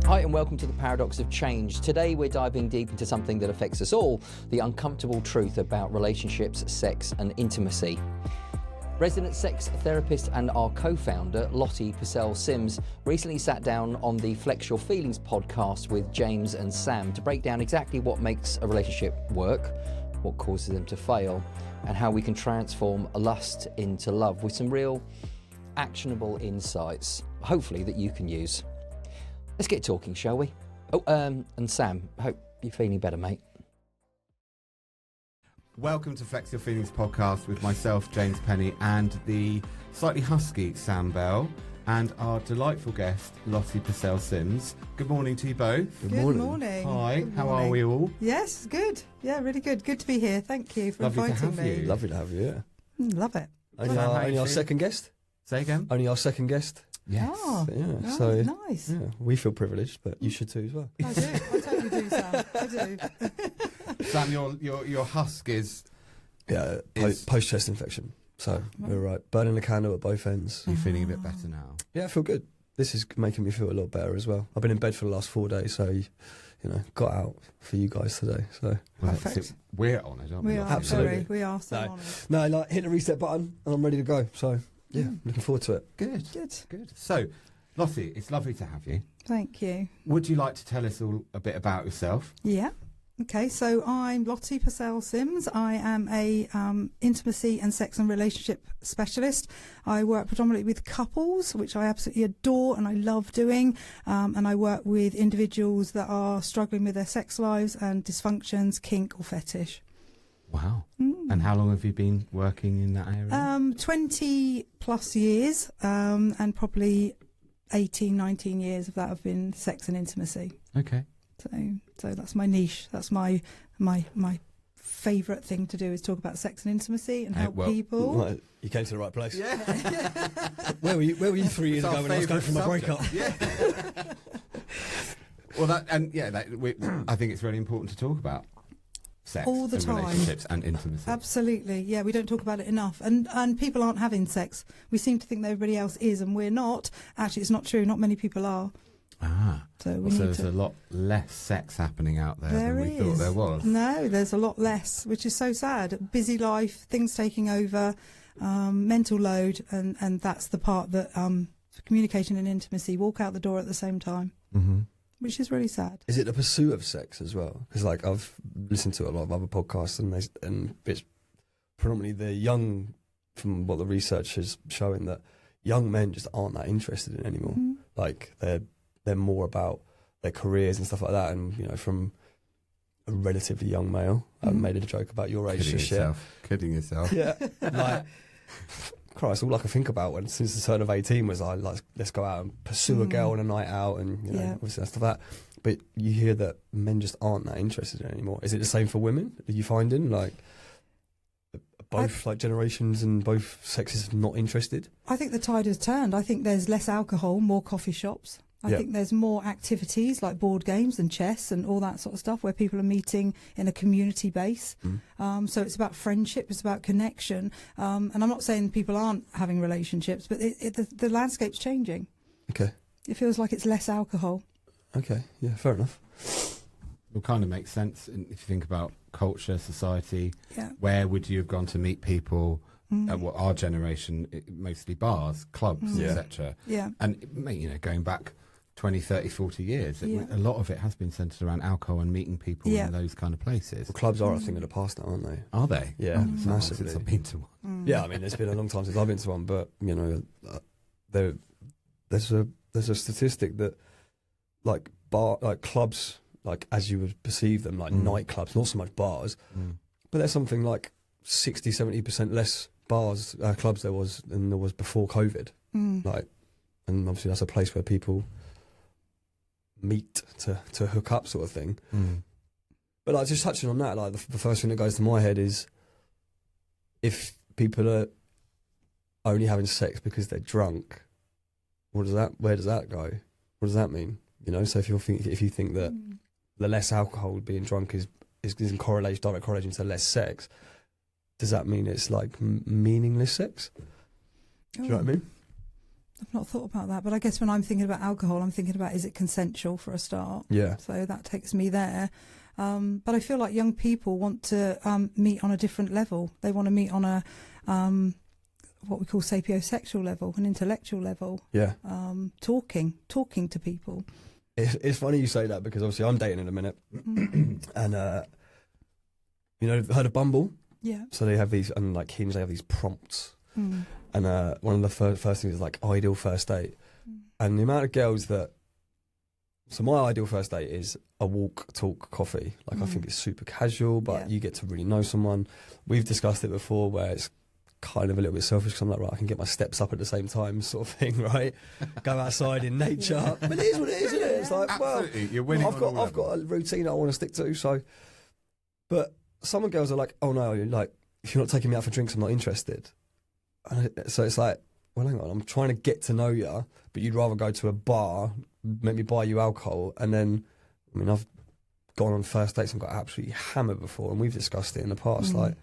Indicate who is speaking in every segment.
Speaker 1: Hi and welcome to the Paradox of Change. Today we're diving deep into something that affects us all, the uncomfortable truth about relationships, sex and intimacy. Resident sex therapist and our co-founder, Lottie Passell-Syms, recently sat down on the Flex Your Feelings podcast with James and Sam to break down exactly what makes a relationship work, what causes them to fail, and how we can transform lust into love with some real actionable insights, hopefully that you can use. Let's get talking, shall we? Oh, and Sam, hope you're feeling better, mate.
Speaker 2: Welcome to Flex Your Feelings podcast with myself, James Penny, and the slightly husky Sam Bell, and our delightful guest, Lottie Passell-Syms. Good morning to you both.
Speaker 3: Good morning.
Speaker 2: Hi,
Speaker 3: Good
Speaker 2: how
Speaker 3: morning.
Speaker 2: are we all?
Speaker 3: Yes, good. Yeah, really good. Good to be here. Thank you for
Speaker 2: Lovely to
Speaker 3: inviting
Speaker 2: have
Speaker 3: me.
Speaker 2: you.
Speaker 4: Lovely to have you, yeah.
Speaker 3: Love it.
Speaker 4: Only
Speaker 2: Sam, how you
Speaker 4: our
Speaker 2: feeling?
Speaker 4: second guest?
Speaker 2: Say again?
Speaker 4: Only our second guest?
Speaker 2: Yes.
Speaker 3: Oh,
Speaker 4: Yeah,
Speaker 3: right,
Speaker 4: so
Speaker 3: nice.
Speaker 4: yeah, we feel privileged, but you should too as well.
Speaker 3: I do. I totally do, Sam. I do.
Speaker 2: Sam, your husk is...
Speaker 4: Yeah,
Speaker 2: Is-
Speaker 4: post-chest infection. So we're right. Burning the candle at both ends.
Speaker 2: Are you feeling a bit better now?
Speaker 4: Yeah, I feel good. This is making me feel a lot better as well. I've been in bed for the last 4 days, so, you know, got out for you guys today. So
Speaker 2: Well,
Speaker 3: Perfect.
Speaker 2: we're honoured, aren't we?
Speaker 3: We are
Speaker 2: Lottie?
Speaker 4: Absolutely.
Speaker 3: very. We are so
Speaker 4: No.
Speaker 3: honoured.
Speaker 4: no, like hit the reset button and I'm ready to go. So yeah, looking forward to it.
Speaker 2: Good.
Speaker 3: Good.
Speaker 2: Good. So, Lottie, it's lovely to have you.
Speaker 3: Thank you.
Speaker 2: Would you like to tell us all a bit about yourself?
Speaker 3: Yeah. Okay, so I'm Lottie Passell-Syms. I am a intimacy and sex and relationship specialist. I work predominantly with couples, which I absolutely adore and I love doing. And I work with individuals that are struggling with their sex lives and dysfunctions, kink or fetish.
Speaker 2: Wow. And how long have you been working in that area?
Speaker 3: 20 plus years, and probably 18, 19 years of that have been sex and intimacy.
Speaker 2: Okay.
Speaker 3: So that's my niche. That's my favourite thing to do is talk about sex and intimacy and help
Speaker 2: well,
Speaker 3: people.
Speaker 4: Right, you came to the right place.
Speaker 2: Yeah.
Speaker 4: Where were you 3 years
Speaker 2: It's our
Speaker 4: ago when I was going through my
Speaker 2: favourite
Speaker 4: breakup?
Speaker 2: Yeah. Well, I think it's really important to talk about sex
Speaker 3: All the
Speaker 2: and
Speaker 3: time.
Speaker 2: relationships and intimacy.
Speaker 3: Absolutely, yeah. We don't talk about it enough, and people aren't having sex. We seem to think that everybody else is, and we're not. Actually, it's not true. Not many people are. So we need
Speaker 2: there's
Speaker 3: to.
Speaker 2: a lot less sex happening out there
Speaker 3: There
Speaker 2: than we thought
Speaker 3: is.
Speaker 2: there was.
Speaker 3: No, there's a lot less, which is so sad. Busy life, things taking over, mental load, and that's the part that communication and intimacy walk out the door at the same time, which is really sad.
Speaker 4: Is it the pursuit of sex as well? Because like I've listened to a lot of other podcasts and it's predominantly the young, from what the research is showing, that young men just aren't that interested in it anymore. Like they're more about their careers and stuff like that. And you know, from a relatively young male, I made a joke about your age.
Speaker 2: Kidding yourself.
Speaker 4: Yeah, like Christ, all I could think about since the turn of 18 was like, let's go out and pursue a girl on a night out, and you know, obviously that's stuff like that. But you hear that men just aren't that interested in it anymore. Is it the same for women? Are you finding like both like generations and both sexes not interested?
Speaker 3: I think the tide has turned. I think there's less alcohol, more coffee shops. I think there's more activities like board games and chess and all that sort of stuff where people are meeting in a community base. So it's about friendship, it's about connection. And I'm not saying people aren't having relationships, but the landscape's changing.
Speaker 4: Okay.
Speaker 3: It feels like it's less alcohol.
Speaker 4: Okay. Yeah, fair enough.
Speaker 2: It kind of makes sense if you think about culture, society.
Speaker 3: Yeah.
Speaker 2: Where would you have gone to meet people? Our generation, mostly bars, clubs, etc.
Speaker 3: Yeah.
Speaker 2: And you know, going back 20, 30, 40 years, a lot of it has been centred around alcohol and meeting people in those kind of places.
Speaker 4: Well, clubs are a thing of the past now, aren't they?
Speaker 2: Are they?
Speaker 4: Yeah,
Speaker 2: Since
Speaker 4: massively.
Speaker 2: I've been to one.
Speaker 4: Yeah, I mean, it's been a long time since I've been to one, but you know, there's a statistic that like clubs, like as you would perceive them, like nightclubs, not so much bars, but there's something like 60-70% less bars, clubs than there was before COVID. Like, and obviously that's a place where people meet to hook up, sort of thing. But like, just touching on that, like the first thing that goes to my head is if people are only having sex because they're drunk, where does that go? What does that mean? You know, so if you think that the less alcohol being drunk is in direct correlation to less sex, does that mean it's like meaningless sex? Do you know what I mean?
Speaker 3: I've not thought about that, but I guess when I'm thinking about alcohol, I'm thinking about, is it consensual for a start?
Speaker 4: Yeah.
Speaker 3: So that takes me there. But I feel like young people want to meet on a different level. They want to meet on a what we call sapiosexual level, an intellectual level.
Speaker 4: Yeah.
Speaker 3: Talking to people.
Speaker 4: It's funny you say that, because obviously I'm dating in a minute, and you know, heard of Bumble?
Speaker 3: Yeah.
Speaker 4: So they have these, and like Hinge, they have these prompts, and one of the first things is like ideal first date, and the amount of girls that. So my ideal first date is a walk, talk, coffee. Like I think it's super casual, but you get to really know someone. We've discussed it before, where it's kind of a little bit selfish, because I'm like, right, I can get my steps up at the same time, sort of thing, right? Go outside in nature. But it is what it is, isn't it? It's like,
Speaker 2: Absolutely.
Speaker 4: well,
Speaker 2: You're winning.
Speaker 4: I've got a routine I want to stick to. So, but some girls are like, oh no, like if you're not taking me out for drinks, I'm not interested. And so it's like, well, hang on, I'm trying to get to know you, but you'd rather go to a bar, make me buy you alcohol, and then, I mean, I've gone on first dates and got absolutely hammered before, and we've discussed it in the past. Like,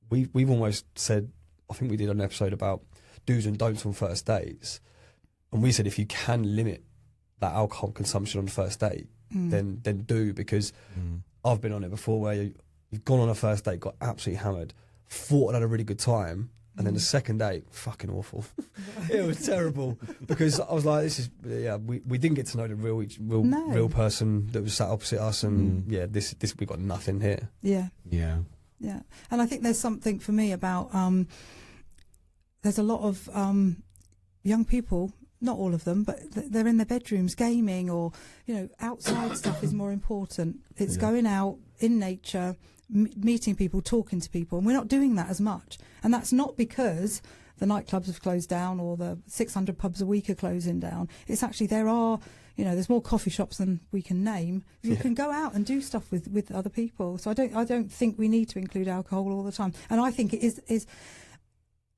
Speaker 4: we've almost said, I think we did an episode about do's and don'ts on first dates, and we said if you can limit that alcohol consumption on the first date, then do, because I've been on it before where you've gone on a first date, got absolutely hammered, thought I'd had a really good time, and then the second date, fucking awful. It was terrible, because I was like, "This is we didn't get to know the real person that was sat opposite us, and this we got nothing here."
Speaker 3: Yeah, and I think there's something for me about there's a lot of young people, not all of them, but they're in their bedrooms gaming, or outside stuff is more important. It's going out in nature, meeting people, talking to people, and we're not doing that as much. And that's not because the nightclubs have closed down or the 600 pubs a week are closing down. It's actually there's more coffee shops than we can name. You can go out and do stuff with other people. So I don't think we need to include alcohol all the time. And I think it is.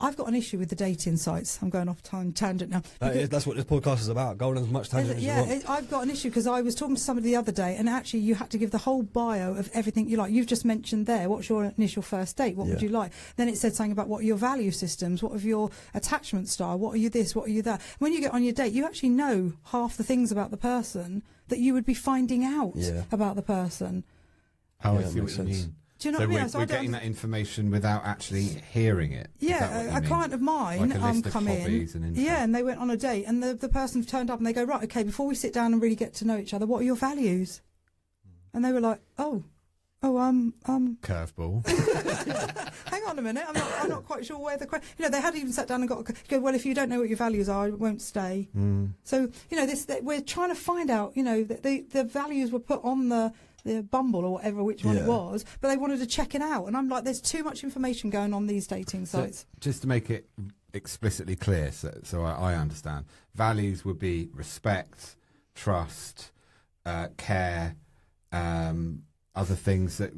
Speaker 3: I've got an issue with the dating sites. I'm going off tangent now.
Speaker 4: That's what this podcast is about. Going on as much tangent as you want.
Speaker 3: I've got an issue because I was talking to somebody the other day, and actually you had to give the whole bio of everything you like. You've just mentioned there, what's your initial first date? What would you like? Then it said something about what are your value systems, what are your attachment style, what are you this, what are you that. When you get on your date, you actually know half the things about the person that you would be finding out about the person.
Speaker 2: Oh, I see what you mean.
Speaker 3: Do you know
Speaker 2: so
Speaker 3: what I mean?
Speaker 2: We're getting that information without actually hearing it.
Speaker 3: Yeah, a client of mine
Speaker 2: like
Speaker 3: come in. And they went on a date, and the person turned up and they go, right, okay, before we sit down and really get to know each other, what are your values? And they were like,
Speaker 2: curveball.
Speaker 3: Hang on a minute, I'm not quite sure where the question. They had even sat down and go, well, if you don't know what your values are, I won't stay. So we're trying to find out. The values were put on the Bumble or whatever, which one it was, but they wanted to check it out, and I'm like, there's too much information going on these dating sites.
Speaker 2: So, just to make it explicitly clear, so I understand, values would be respect, trust, care, other things that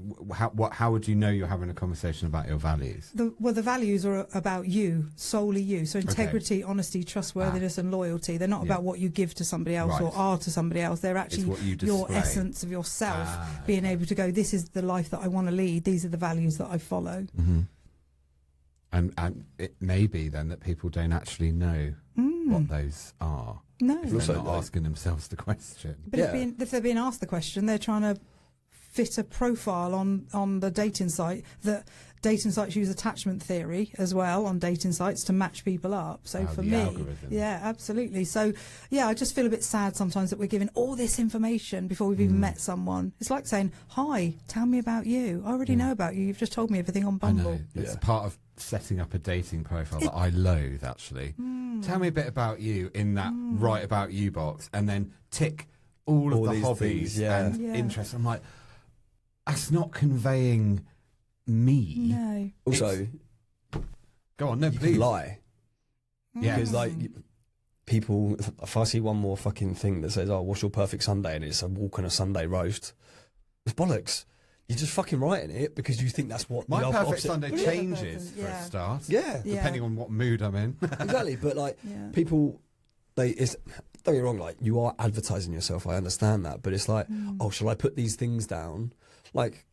Speaker 2: how would you know you're having a conversation about your values?
Speaker 3: The values are about you, solely you. So integrity, honesty, trustworthiness, and loyalty. They're not about what you give to somebody else or are to somebody else. They're actually
Speaker 2: what you
Speaker 3: your essence of yourself, being able to go, this is the life that I want to lead. These are the values that I follow.
Speaker 2: And it may be then that people don't actually know what those are.
Speaker 3: No,
Speaker 2: if they're not asking themselves the question.
Speaker 3: But if they're being asked the question, they're trying to fit a profile on the dating site. That dating sites use attachment theory as well on dating sites to match people up. So for me,
Speaker 2: algorithm.
Speaker 3: Absolutely. So I just feel a bit sad sometimes that we're giving all this information before we've even met someone. It's like saying, hi, tell me about you. I already know about you. You've just told me everything on Bumble.
Speaker 2: I know. It's part of setting up a dating profile that I loathe, actually. Tell me a bit about you in that write about you box, and then tick all of the hobbies and interests. I'm like, that's not conveying me.
Speaker 3: No.
Speaker 4: Also,
Speaker 2: go on, no,
Speaker 4: you
Speaker 2: please.
Speaker 4: can lie.
Speaker 2: Yeah.
Speaker 4: Because people, if I see one more fucking thing that says, oh, what's your perfect Sunday, and it's a walk on a Sunday roast, it's bollocks. You're just fucking writing it because you think that's what
Speaker 2: my
Speaker 4: the
Speaker 2: perfect
Speaker 4: opposite.
Speaker 2: Sunday changes for a start. Depending on what mood I'm in.
Speaker 4: Exactly, but people, don't get me wrong, you are advertising yourself. I understand that, but it's like, oh, shall I put these things down? Like,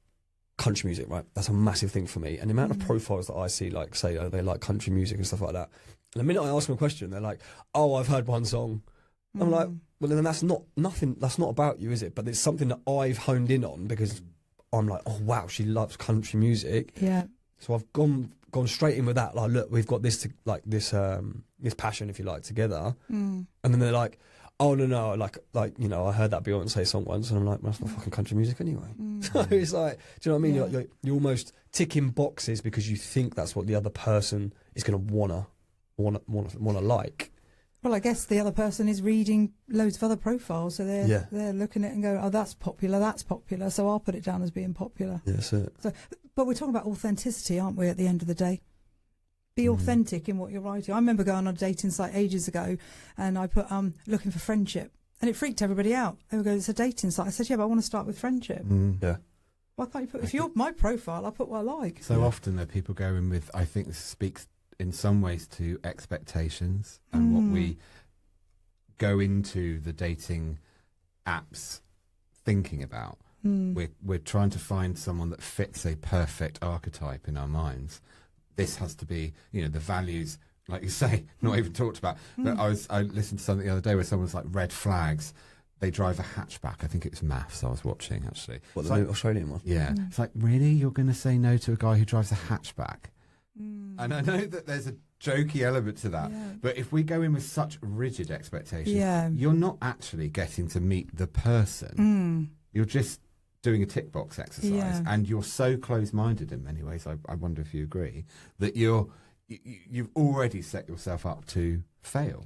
Speaker 4: country music, right? That's a massive thing for me. And the amount of profiles that I see, like, say, they like country music and stuff like that. And the minute I ask them a question, they're like, "Oh, I've heard one song." I'm like, well, then that's not about you, is it? But it's something that I've honed in on because I'm like, oh wow, she loves country music.
Speaker 3: Yeah.
Speaker 4: So I've gone straight in with that. Like, look, we've got this this passion, if you like, together. And then they're like, oh no, like I heard that Beyonce song once, and I'm like, well, that's not fucking country music anyway. So it's like, do you know what I mean? You're almost ticking boxes because you think that's what the other person is going to wanna like.
Speaker 3: Well, I guess the other person is reading loads of other profiles, so they're looking at it and go, oh, that's popular, so I'll put it down as being popular.
Speaker 4: Yeah, that's it.
Speaker 3: So, but we're talking about authenticity, aren't we, at the end of the day? Be authentic in what you're writing. I remember going on a dating site ages ago, and I put looking for friendship, and it freaked everybody out. They would go, it's a dating site. I said, yeah, but I want to start with friendship.
Speaker 4: Yeah.
Speaker 3: Why can't you put, if you're my profile, I'll put what I like.
Speaker 2: So often there are people going with, I think this speaks in some ways to expectations and what we go into the dating apps thinking about. We're trying to find someone that fits a perfect archetype in our minds. This has to be, the values, like you say, not even talked about. But I listened to something the other day where someone was like, red flags. They drive a hatchback. I think it was Maths I was watching, actually.
Speaker 4: What, the new Australian one?
Speaker 2: Yeah. It's like, really? You're going to say no to a guy who drives a hatchback? And I know that there's a jokey element to that, but if we go in with such rigid expectations, you're not actually getting to meet the person. You're just doing a tick box exercise, and you're so close-minded in many ways. I wonder if you agree that you've already set yourself up to fail.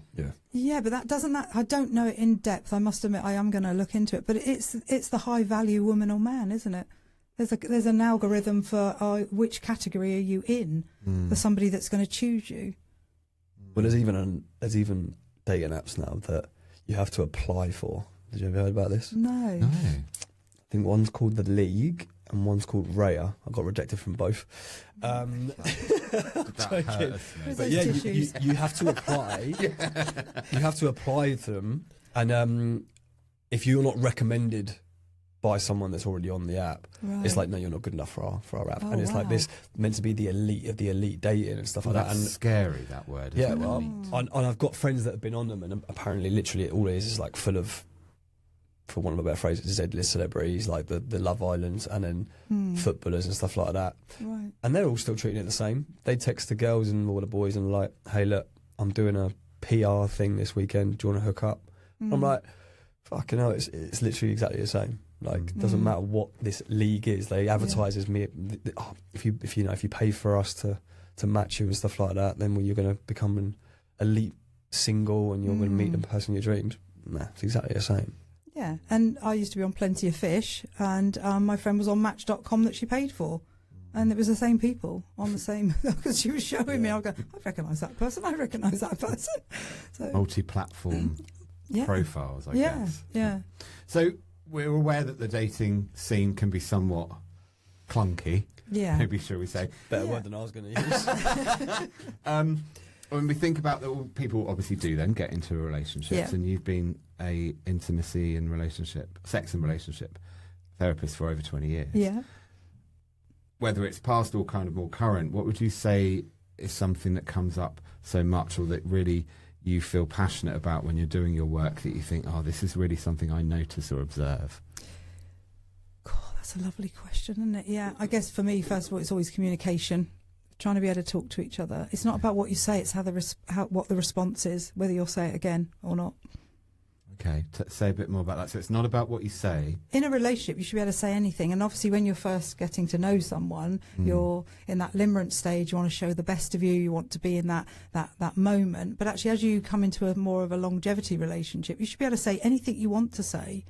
Speaker 3: Yeah, but I don't know it in depth. I must admit, I am going to look into it. But it's the high value woman or man, isn't it? There's an algorithm for which category are you in for somebody that's going to choose you.
Speaker 4: Well, there's even dating apps now that you have to apply for. Did you ever heard about this?
Speaker 3: No.
Speaker 4: I think one's called The League and one's called Raya. I got rejected from both. But yeah, you have to apply. You have to apply to them, and if you're not recommended by someone that's already on the app, it's like, no, you're not good enough for our app. And it's like this meant to be the elite of the elite dating and stuff like that. And
Speaker 2: scary, that word.
Speaker 4: Yeah, well, and I've got friends that have been on them, and apparently literally it all is like full of, for one of a better phrase, Z-list celebrities, like the Love Islands, and then footballers and stuff like that.
Speaker 3: Right. And
Speaker 4: they're all still treating it the same. They text the girls and all the boys and like, hey, look, I'm doing a PR thing this weekend. Do you want to hook up? I'm like, fucking hell, it's literally exactly the same. Like, it doesn't matter what this league is. They advertise as me. If you pay for us to match you and stuff like that, then you're going to become an elite single and you're going to meet the person you dreamed. Nah, it's exactly the same.
Speaker 3: Yeah, and I used to be on Plenty of Fish, and my friend was on Match.com that she paid for, and it was the same people on the same, because she was showing me. I go, I recognise that person. I recognise that person. So,
Speaker 2: multi-platform profiles, I guess.
Speaker 3: Yeah.
Speaker 2: So we're aware that the dating scene can be somewhat clunky.
Speaker 3: Yeah.
Speaker 2: Maybe shall we say
Speaker 4: better word than I was going to use.
Speaker 2: When we think about that, well, people obviously do then get into relationships, and you've been a intimacy and sex and relationship therapist for over 20 years.
Speaker 3: Yeah.
Speaker 2: Whether it's past or kind of more current, what would you say is something that comes up so much, or that really you feel passionate about when you're doing your work, that you think, oh, this is really something I notice or observe?
Speaker 3: God, that's a lovely question, isn't it? Yeah, I guess for me, first of all, it's always communication. Trying to be able to talk to each other. It's not about what you say; it's what the response is, whether you'll say it again or not.
Speaker 2: Okay, say a bit more about that. So it's not about what you say.
Speaker 3: In a relationship, you should be able to say anything. And obviously, when you're first getting to know someone, you're in that limerence stage. You want to show the best of you. You want to be in that moment. But actually, as you come into a more of a longevity relationship, you should be able to say anything you want to say.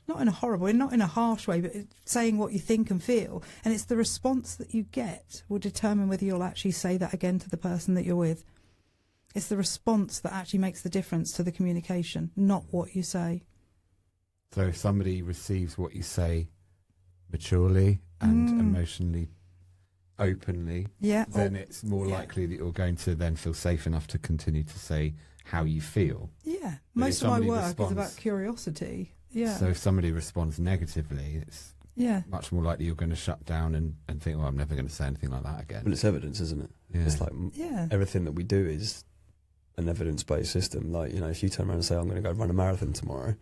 Speaker 3: Not in a horrible, not in a harsh way, but saying what you think and feel. And it's the response that you get will determine whether you'll actually say that again to the person that you're with. It's the response that actually makes the difference to the communication, not what you say.
Speaker 2: So if somebody receives what you say maturely and emotionally openly, then it's more likely that you're going to then feel safe enough to continue to say how you feel.
Speaker 3: Yeah,
Speaker 2: but
Speaker 3: most of my work is about curiosity. Yeah.
Speaker 2: So if somebody responds negatively, it's much more likely you're going to shut down and think, well, I'm never going to say anything like that again.
Speaker 4: Well, it's evidence, isn't it?
Speaker 2: Yeah.
Speaker 4: It's like everything that we do is an evidence-based system. Like, you know, if you turn around and say, I'm going to go run a marathon tomorrow,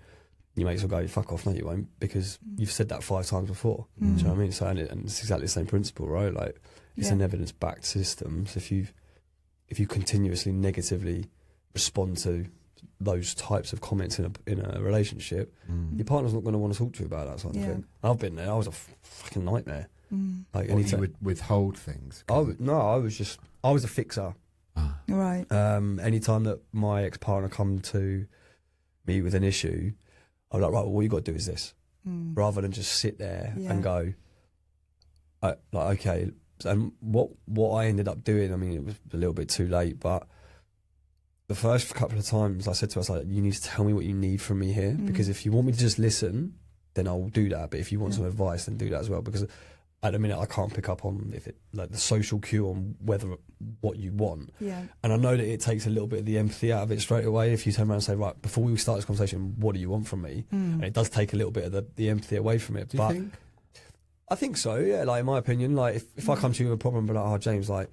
Speaker 4: you may as well go, fuck off. No, you won't, because you've said that 5 times before. Do you know what I mean? So, and it's exactly the same principle, right? Like, it's an evidence-backed system. So if you continuously negatively respond to those types of comments in a relationship, your partner's not going to want to talk to you about that sort of thing. I've been there. I was a fucking nightmare. Like,
Speaker 2: you would withhold things.
Speaker 4: I was a fixer.
Speaker 3: Right.
Speaker 4: Anytime that my ex-partner come to me with an issue, I'm like, right, well, what you got to do is this, rather than just sit there and go, like, okay. And what I ended up doing, I mean, it was a little bit too late, but the first couple of times I said to us, like, you need to tell me what you need from me here, because if you want me to just listen, then I'll do that. But if you want some advice, then do that as well, because at the minute I can't pick up on like the social cue on what you want. Yeah. And I know that it takes a little bit of the empathy out of it straight away. If you turn around and say, right, before we start this conversation, what do you want from me? And it does take a little bit of the empathy away from it.
Speaker 2: Do you think?
Speaker 4: I think so, yeah. Like, in my opinion, like, if I come to you with a problem, but like, oh, James, like,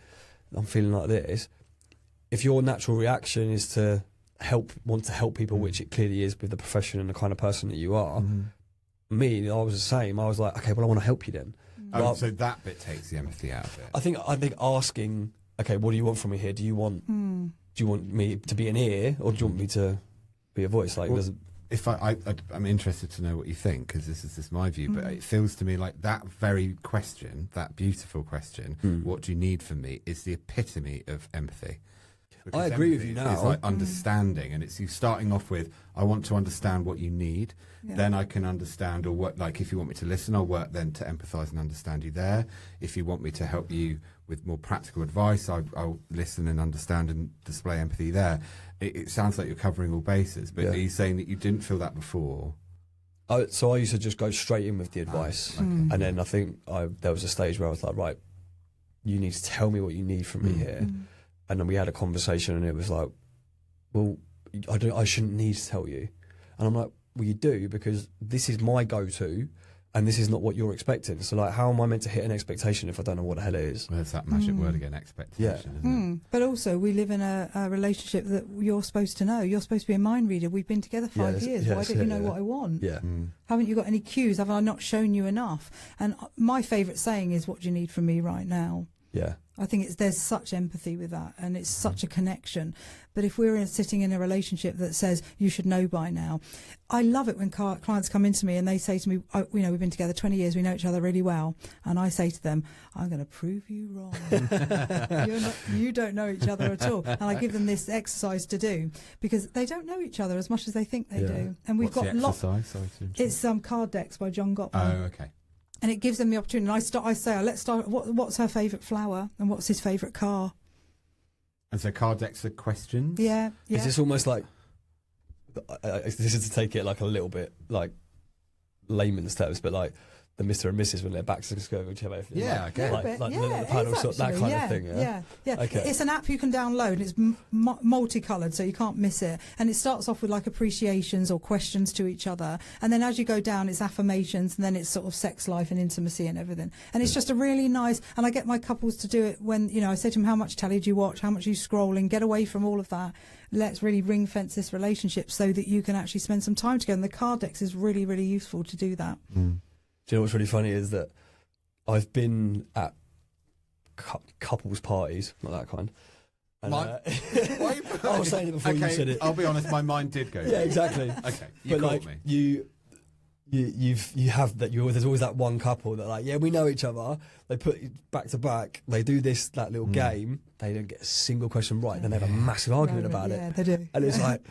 Speaker 4: I'm feeling like this. If your natural reaction is to want to help people, which it clearly is with the profession and the kind of person that you are, me, I was the same. I was like, okay, well, I want to help you then.
Speaker 2: So that bit takes the empathy out of it.
Speaker 4: I think asking, okay, what do you want from me here? Do you want me to be an ear, or do you want me to be a voice? Like,
Speaker 2: if I'm interested to know what you think, because this is my view, but it feels to me like that very question, that beautiful question, what do you need from me, is the epitome of empathy. Because
Speaker 4: I agree with you now.
Speaker 2: It's like understanding, and it's you starting off with, I want to understand what you need, then I can understand, or work, like, if you want me to listen, I'll work then to empathise and understand you there. If you want me to help you with more practical advice, I'll listen and understand and display empathy there. It sounds like you're covering all bases, but are you saying that you didn't feel that before?
Speaker 4: So I used to just go straight in with the advice, and then I think there was a stage where I was like, right, you need to tell me what you need from me here. And then we had a conversation, and it was like, well, I shouldn't need to tell you. And I'm like, well, you do, because this is my go-to, and this is not what you're expecting. So, like, how am I meant to hit an expectation if I don't know what the hell it is?
Speaker 2: Well, there's that magic word again, expectation, isn't it?
Speaker 3: But also, we live in a relationship that you're supposed to know. You're supposed to be a mind reader. We've been together 5 years. Why don't you know what I want?
Speaker 4: Yeah.
Speaker 3: Haven't you got any cues? Have I not shown you enough? And my favourite saying is, what do you need from me right now?
Speaker 4: Yeah.
Speaker 3: I think there's such empathy with that, and it's such a connection. But if we're sitting in a relationship that says you should know by now, I love it when clients come into me and they say to me, we've been together 20 years, we know each other really well, and I say to them, I'm going to prove you wrong. You don't know each other at all. And I give them this exercise to do, because they don't know each other as much as they think they do. And we've got lots. It's card decks by John Gottman.
Speaker 2: Oh, okay.
Speaker 3: And it gives them the opportunity. I say, let's start. What's her favourite flower, and what's his favourite car? And
Speaker 2: so card decks are questions.
Speaker 3: Yeah.
Speaker 4: Is this almost like? This is to take it like a little bit like layman's terms, but like the Mr. and Mrs. when their backs are square, whichever.
Speaker 2: Yeah,
Speaker 4: like,
Speaker 2: okay.
Speaker 4: Like the paddle sort, that kind of thing.
Speaker 3: Yeah.
Speaker 4: Okay.
Speaker 3: It's an app you can download, and it's multicoloured, so you can't miss it. And it starts off with like appreciations or questions to each other, and then as you go down, it's affirmations, and then it's sort of sex life and intimacy and everything. And it's just a really nice. And I get my couples to do it when I say to them, how much telly do you watch? How much are you scrolling? Get away from all of that. Let's really ring fence this relationship so that you can actually spend some time together. And the card decks is really, really useful to do that.
Speaker 4: Do you know what's really funny is that I've been at couples parties, not that kind. And, I was saying it before you said it.
Speaker 2: I'll be honest, my mind did go.
Speaker 4: Yeah, exactly.
Speaker 2: Okay, you caught me.
Speaker 4: You have that. There's always that one couple that like, yeah, we know each other. They put back to back. They do that little game. They don't get a single question right. Then they have a massive argument about it.
Speaker 3: Yeah, they do.
Speaker 4: And it's like,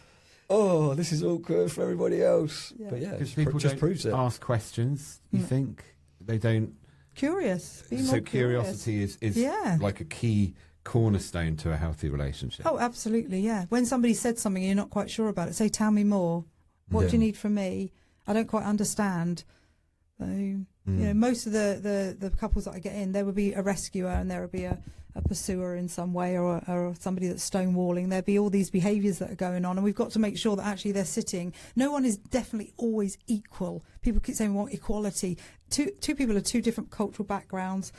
Speaker 4: oh, this is awkward for everybody else. Yeah. But yeah,
Speaker 2: because people just proves it. Ask questions. You think they don't?
Speaker 3: Curious.
Speaker 2: So curiosity is like a key cornerstone to a healthy relationship.
Speaker 3: Oh, absolutely. Yeah. When somebody said something and you're not quite sure about it, say, "Tell me more. What do you need from me? I don't quite understand." So You know, most of the couples that I get in, there would be a rescuer and there would be a pursuer in some way, or somebody that's stonewalling. There'd be all these behaviours that are going on, and we've got to make sure that actually they're sitting. No one is definitely always equal. People keep saying we want equality. Two people are two different cultural backgrounds,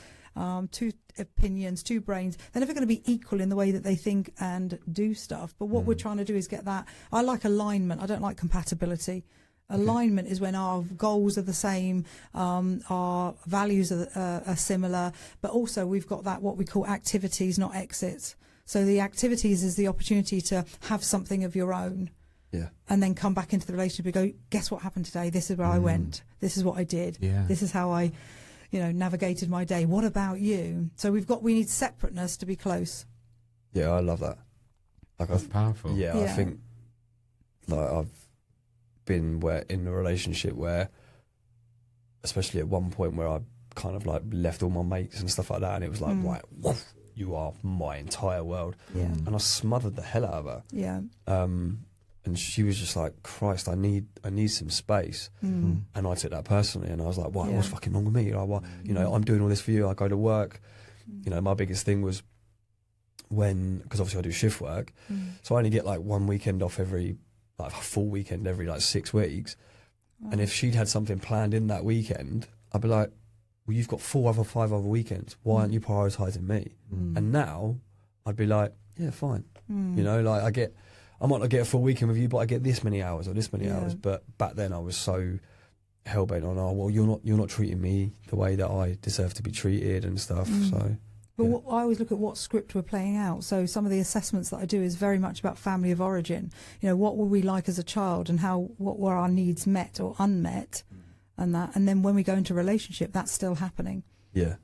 Speaker 3: two opinions, two brains. They're never going to be equal in the way that they think and do stuff. But what we're trying to do is get that. I like alignment. I don't like compatibility. Alignment is when our goals are the same, our values are similar, but also we've got that what we call activities, not exits. So the activities is the opportunity to have something of your own.
Speaker 4: Yeah.
Speaker 3: And then come back into the relationship and go, guess what happened today? This is where I went. This is what I did.
Speaker 2: Yeah.
Speaker 3: This is how I, navigated my day. What about you? So we need separateness to be close.
Speaker 4: Yeah, I love that.
Speaker 2: That's powerful.
Speaker 4: Yeah, I think I've been in a relationship where, especially at one point where I kind of left all my mates and stuff like that, and it was like, woof, you are my entire world.
Speaker 3: Yeah.
Speaker 4: And I smothered the hell out of her.
Speaker 3: Yeah.
Speaker 4: And she was just like, Christ, I need some space. And I took that personally, and I was like, what's fucking wrong with me? I'm doing all this for you. I go to work. My biggest thing was because obviously I do shift work, so I only get one weekend off every, a full weekend every 6 weeks. Wow. And if she'd had something planned in that weekend, I'd be like, well, you've got 5 other weekends. Why aren't you prioritising me? And now I'd be like, yeah, fine. I might not get a full weekend with you, but I get this many hours or this many hours. But back then I was so hell-bent on, you're not treating me the way that I deserve to be treated and stuff. So.
Speaker 3: But I always look at what script we're playing out. So some of the assessments that I do is very much about family of origin. What were we like as a child, and what were our needs met or unmet, and then when we go into a relationship, that's still happening.
Speaker 4: Yeah.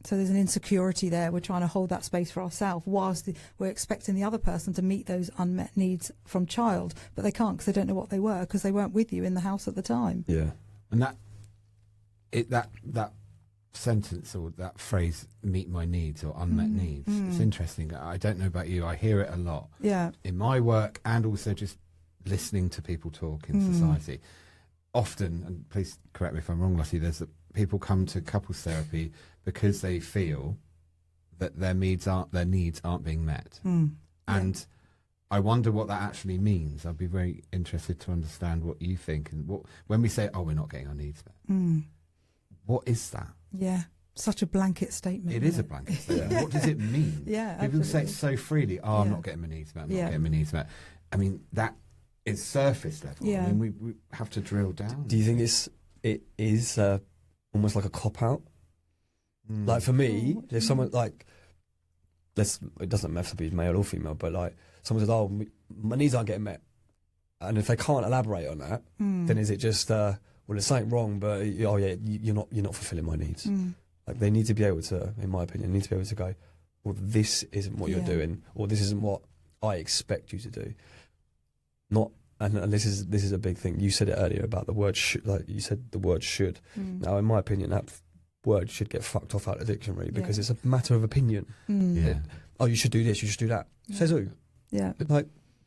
Speaker 3: So there's an insecurity there. We're trying to hold that space for ourselves whilst we're expecting the other person to meet those unmet needs from child, but they can't because they don't know what they were because they weren't with you in the house at the time.
Speaker 4: Yeah.
Speaker 2: And that sentence or that phrase, meet my needs or unmet needs, it's interesting. I don't know about you, I hear it a lot in my work and also just listening to people talk in society. Often, and please correct me if I'm wrong, Lottie, people come to couples therapy because they feel that their needs aren't being met. And I wonder what that actually means. I'd be very interested to understand what you think, and when we say, we're not getting our needs met, what is that?
Speaker 3: Yeah, such a blanket statement.
Speaker 2: It is a blanket statement. What does it mean?
Speaker 3: Yeah,
Speaker 2: people
Speaker 3: absolutely.
Speaker 2: say it so freely. I'm not getting my needs met. I'm not getting my needs met. I mean, that is surface level.
Speaker 3: Yeah.
Speaker 2: I mean, we have to drill down.
Speaker 4: Do you think it is almost like a cop out? Like for me, if someone it doesn't matter if it's male or female, but someone says, my needs aren't getting met, and if they can't elaborate on that, then is it just there's something wrong, but you're not fulfilling my needs. They need to be able to, in my opinion, go, well, this isn't what you're doing, or this isn't what I expect you to do. And this is a big thing. You said it earlier about the word should. You said the word should. Now, in my opinion, that word should get fucked off out of the dictionary because it's a matter of opinion. You should do this. You should do that. Says who?
Speaker 3: Yeah.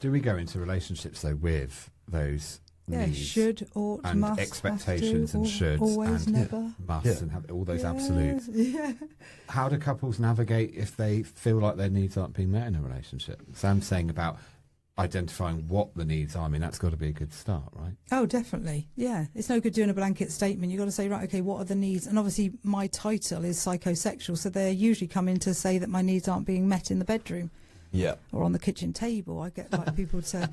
Speaker 2: Do we go into relationships though with those? Needs
Speaker 3: should, ought,
Speaker 2: and
Speaker 3: must,
Speaker 2: expectations
Speaker 3: to,
Speaker 2: and shoulds
Speaker 3: always,
Speaker 2: and
Speaker 3: never.
Speaker 2: musts and have all those absolutes.
Speaker 3: Yeah.
Speaker 2: How do couples navigate if they feel like their needs aren't being met in a relationship? Sam's saying about identifying what the needs are. I mean, that's got to be a good start, right?
Speaker 3: Oh, definitely. Yeah. It's no good doing a blanket statement. You've got to say, right, okay, what are the needs? And obviously my title is psychosexual, so they usually come in to say that my needs aren't being met in the bedroom.
Speaker 4: Yeah.
Speaker 3: Or on the kitchen table. I get people to,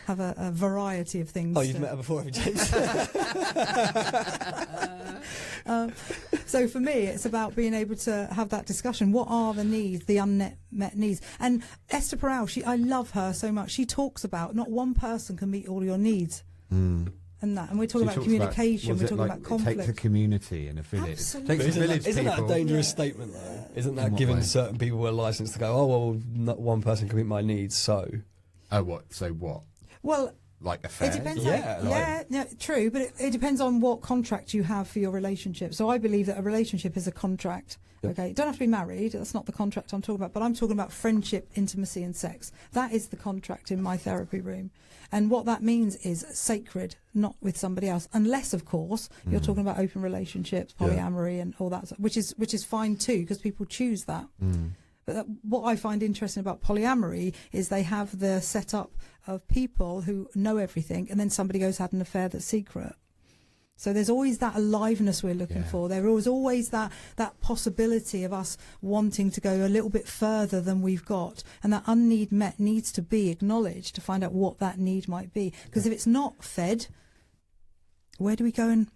Speaker 3: have a variety of things.
Speaker 4: Oh, you've met her before, have you, James?
Speaker 3: So for me, it's about being able to have that discussion. What are the needs, the unmet needs? And Esther Perel, I love her so much. She talks about not one person can meet all your needs. And we're talking about communication, we're talking about conflict.
Speaker 2: It takes a community and a village.
Speaker 3: Absolutely.
Speaker 2: Takes a village.
Speaker 4: Isn't that a
Speaker 2: people.
Speaker 4: dangerous statement, though? Isn't that giving certain people a license to go, not one person can meet my needs, so...
Speaker 2: Oh, what? So what?
Speaker 3: Well,
Speaker 2: like affairs.
Speaker 3: It depends.
Speaker 4: Yeah,
Speaker 3: True, but it depends on what contract you have for your relationship. So I believe that a relationship is a contract.
Speaker 4: Yep.
Speaker 3: Okay, you don't have to be married. That's not the contract I'm talking about. But I'm talking about friendship, intimacy, and sex. That is the contract in my therapy room. And what that means is sacred, not with somebody else, unless, of course, you're talking about open relationships, polyamory, and all that, which is fine too, because people choose that. But what I find interesting about polyamory is they have the setup of people who know everything, and then somebody goes had an affair that's secret. So there's always that aliveness we're looking for. There is always that possibility of us wanting to go a little bit further than we've got, and that unneed met needs to be acknowledged to find out what that need might be. Because if it's not fed, where do we go and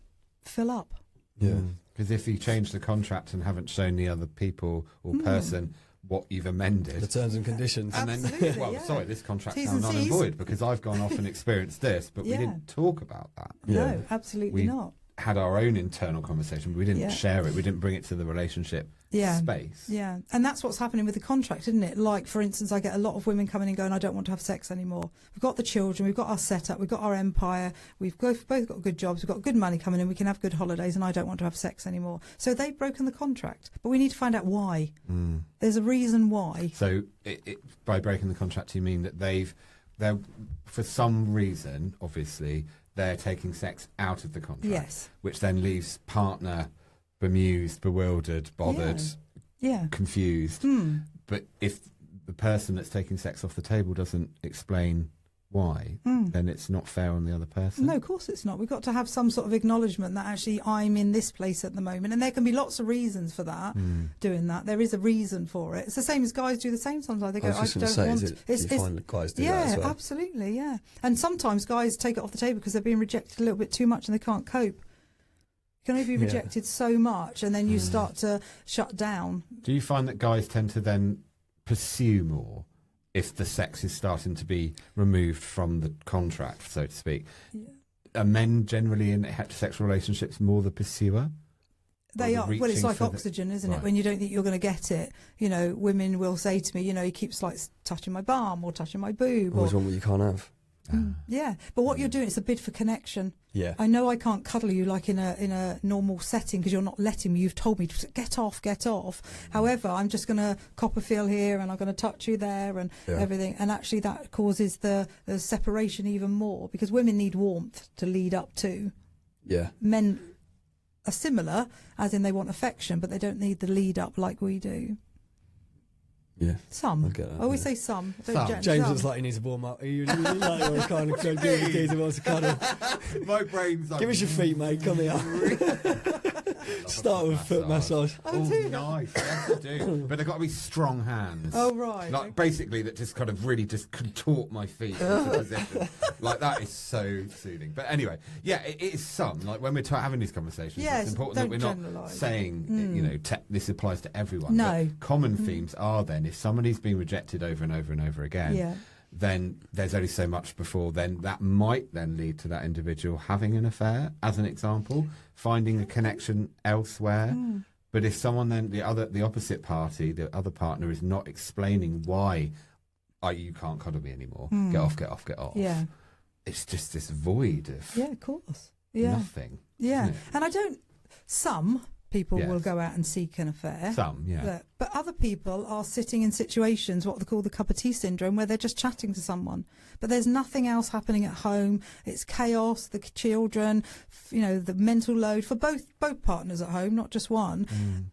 Speaker 3: fill up?
Speaker 4: Yeah.
Speaker 2: Because if you change the contract and haven't shown the other people or person what you've amended,
Speaker 4: The terms and conditions.
Speaker 2: and
Speaker 3: Absolutely,
Speaker 2: then, well,
Speaker 3: yeah.
Speaker 2: sorry, this contract's
Speaker 3: T's
Speaker 2: now
Speaker 3: and
Speaker 2: null and
Speaker 3: C's.
Speaker 2: void because I've gone off and experienced this, but we
Speaker 3: Yeah.
Speaker 2: didn't talk about that.
Speaker 4: Yeah.
Speaker 3: No, absolutely
Speaker 2: We
Speaker 3: not.
Speaker 2: had our own internal conversation, but we didn't
Speaker 3: Yeah.
Speaker 2: share it. We didn't bring it to the relationship space.
Speaker 3: Yeah, and that's what's happening with the contract, isn't it? Like, for instance, I get a lot of women coming and going, I don't want to have sex anymore. We've got the children, we've got our setup, we've got our empire, we've both got good jobs, we've got good money coming in, we can have good holidays, and I don't want to have sex anymore. So they've broken the contract, but we need to find out why. There's a reason why.
Speaker 2: So by breaking the contract, you mean that they're for some reason, obviously, they're taking sex out of the contract.
Speaker 3: Yes.
Speaker 2: Which then leaves partner bemused, bewildered, bothered,
Speaker 3: Yeah.
Speaker 2: confused. But if the person that's taking sex off the table doesn't explain why, then it's not fair on the other person.
Speaker 3: No, of course it's not. We've got to have some sort of acknowledgement that actually I'm in this place at the moment. And there can be lots of reasons for that, doing that. There is a reason for it. It's the same as guys do the same sometimes. They go,
Speaker 4: I was just
Speaker 3: don't
Speaker 4: going to
Speaker 3: want...
Speaker 4: say, do you find that guys do that as well?
Speaker 3: Yeah, absolutely, yeah. And sometimes guys take it off the table because they're being rejected a little bit too much and they can't cope. You can only be rejected so much and then you start to shut down.
Speaker 2: Do you find that guys tend to then pursue more if the sex is starting to be removed from the contract, so to speak? Are men generally in heterosexual relationships more the pursuer?
Speaker 3: They are. Well, it's
Speaker 2: reaching
Speaker 3: like
Speaker 2: for
Speaker 3: oxygen, isn't
Speaker 2: Right.
Speaker 3: it? When you don't think you're going to get it, you know, women will say to me, you know, he keeps like touching my bum or touching my boob.
Speaker 4: Always
Speaker 3: Or,
Speaker 4: want what you can't have.
Speaker 3: yeah, but what you're doing, it's a bid for connection.
Speaker 4: Yeah.
Speaker 3: I know I can't cuddle you like in a normal setting because you're not letting me. You've told me to get off. However, I'm just going to cop a feel here and I'm going to touch you there and everything. And actually that causes the separation even more because women need warmth to lead up to.
Speaker 4: Yeah.
Speaker 3: Men are similar, as in they want affection, but they don't need the lead up like we do.
Speaker 4: Yeah.
Speaker 3: Some.
Speaker 4: I get that,
Speaker 3: I always
Speaker 4: yeah.
Speaker 3: say some. I don't
Speaker 2: Some.
Speaker 3: gen-
Speaker 4: James
Speaker 3: some.
Speaker 4: looks like he needs to warm up. Are you like always kind of giving the geezer wants to cuddle?
Speaker 2: My brain's like...
Speaker 4: Give us your feet, mate. Come here. Start with foot massage.
Speaker 3: Oh, do you?
Speaker 2: Nice. Yes, I do. But they've got to be strong hands.
Speaker 3: Oh, right.
Speaker 2: Like, basically, that just kind of really just contort my feet into position. Like, that is so soothing. But anyway, yeah, it is some. Like, when we're having these conversations,
Speaker 3: Yes,
Speaker 2: it's important that we're
Speaker 3: don't
Speaker 2: not
Speaker 3: generalise.
Speaker 2: saying, you know, this applies to everyone.
Speaker 3: No.
Speaker 2: But common themes are then, if somebody's been rejected over and over and over again,
Speaker 3: Yeah.
Speaker 2: then there's only so much before then that might then lead to that individual having an affair, as an example, finding a connection elsewhere. But if someone then, the opposite party, the other partner is not explaining why you can't cuddle me anymore, get off,
Speaker 3: Yeah.
Speaker 2: it's just this void of
Speaker 3: Yeah, of course. Yeah.
Speaker 2: nothing.
Speaker 3: Yeah.
Speaker 2: isn't it?
Speaker 3: And some people
Speaker 2: Yes.
Speaker 3: will go out and seek an affair.
Speaker 2: Some, yeah.
Speaker 3: But other people are sitting in situations, what they call the cup of tea syndrome, where they're just chatting to someone. But there's nothing else happening at home. It's chaos, the children, you know, the mental load for both partners at home, not just one.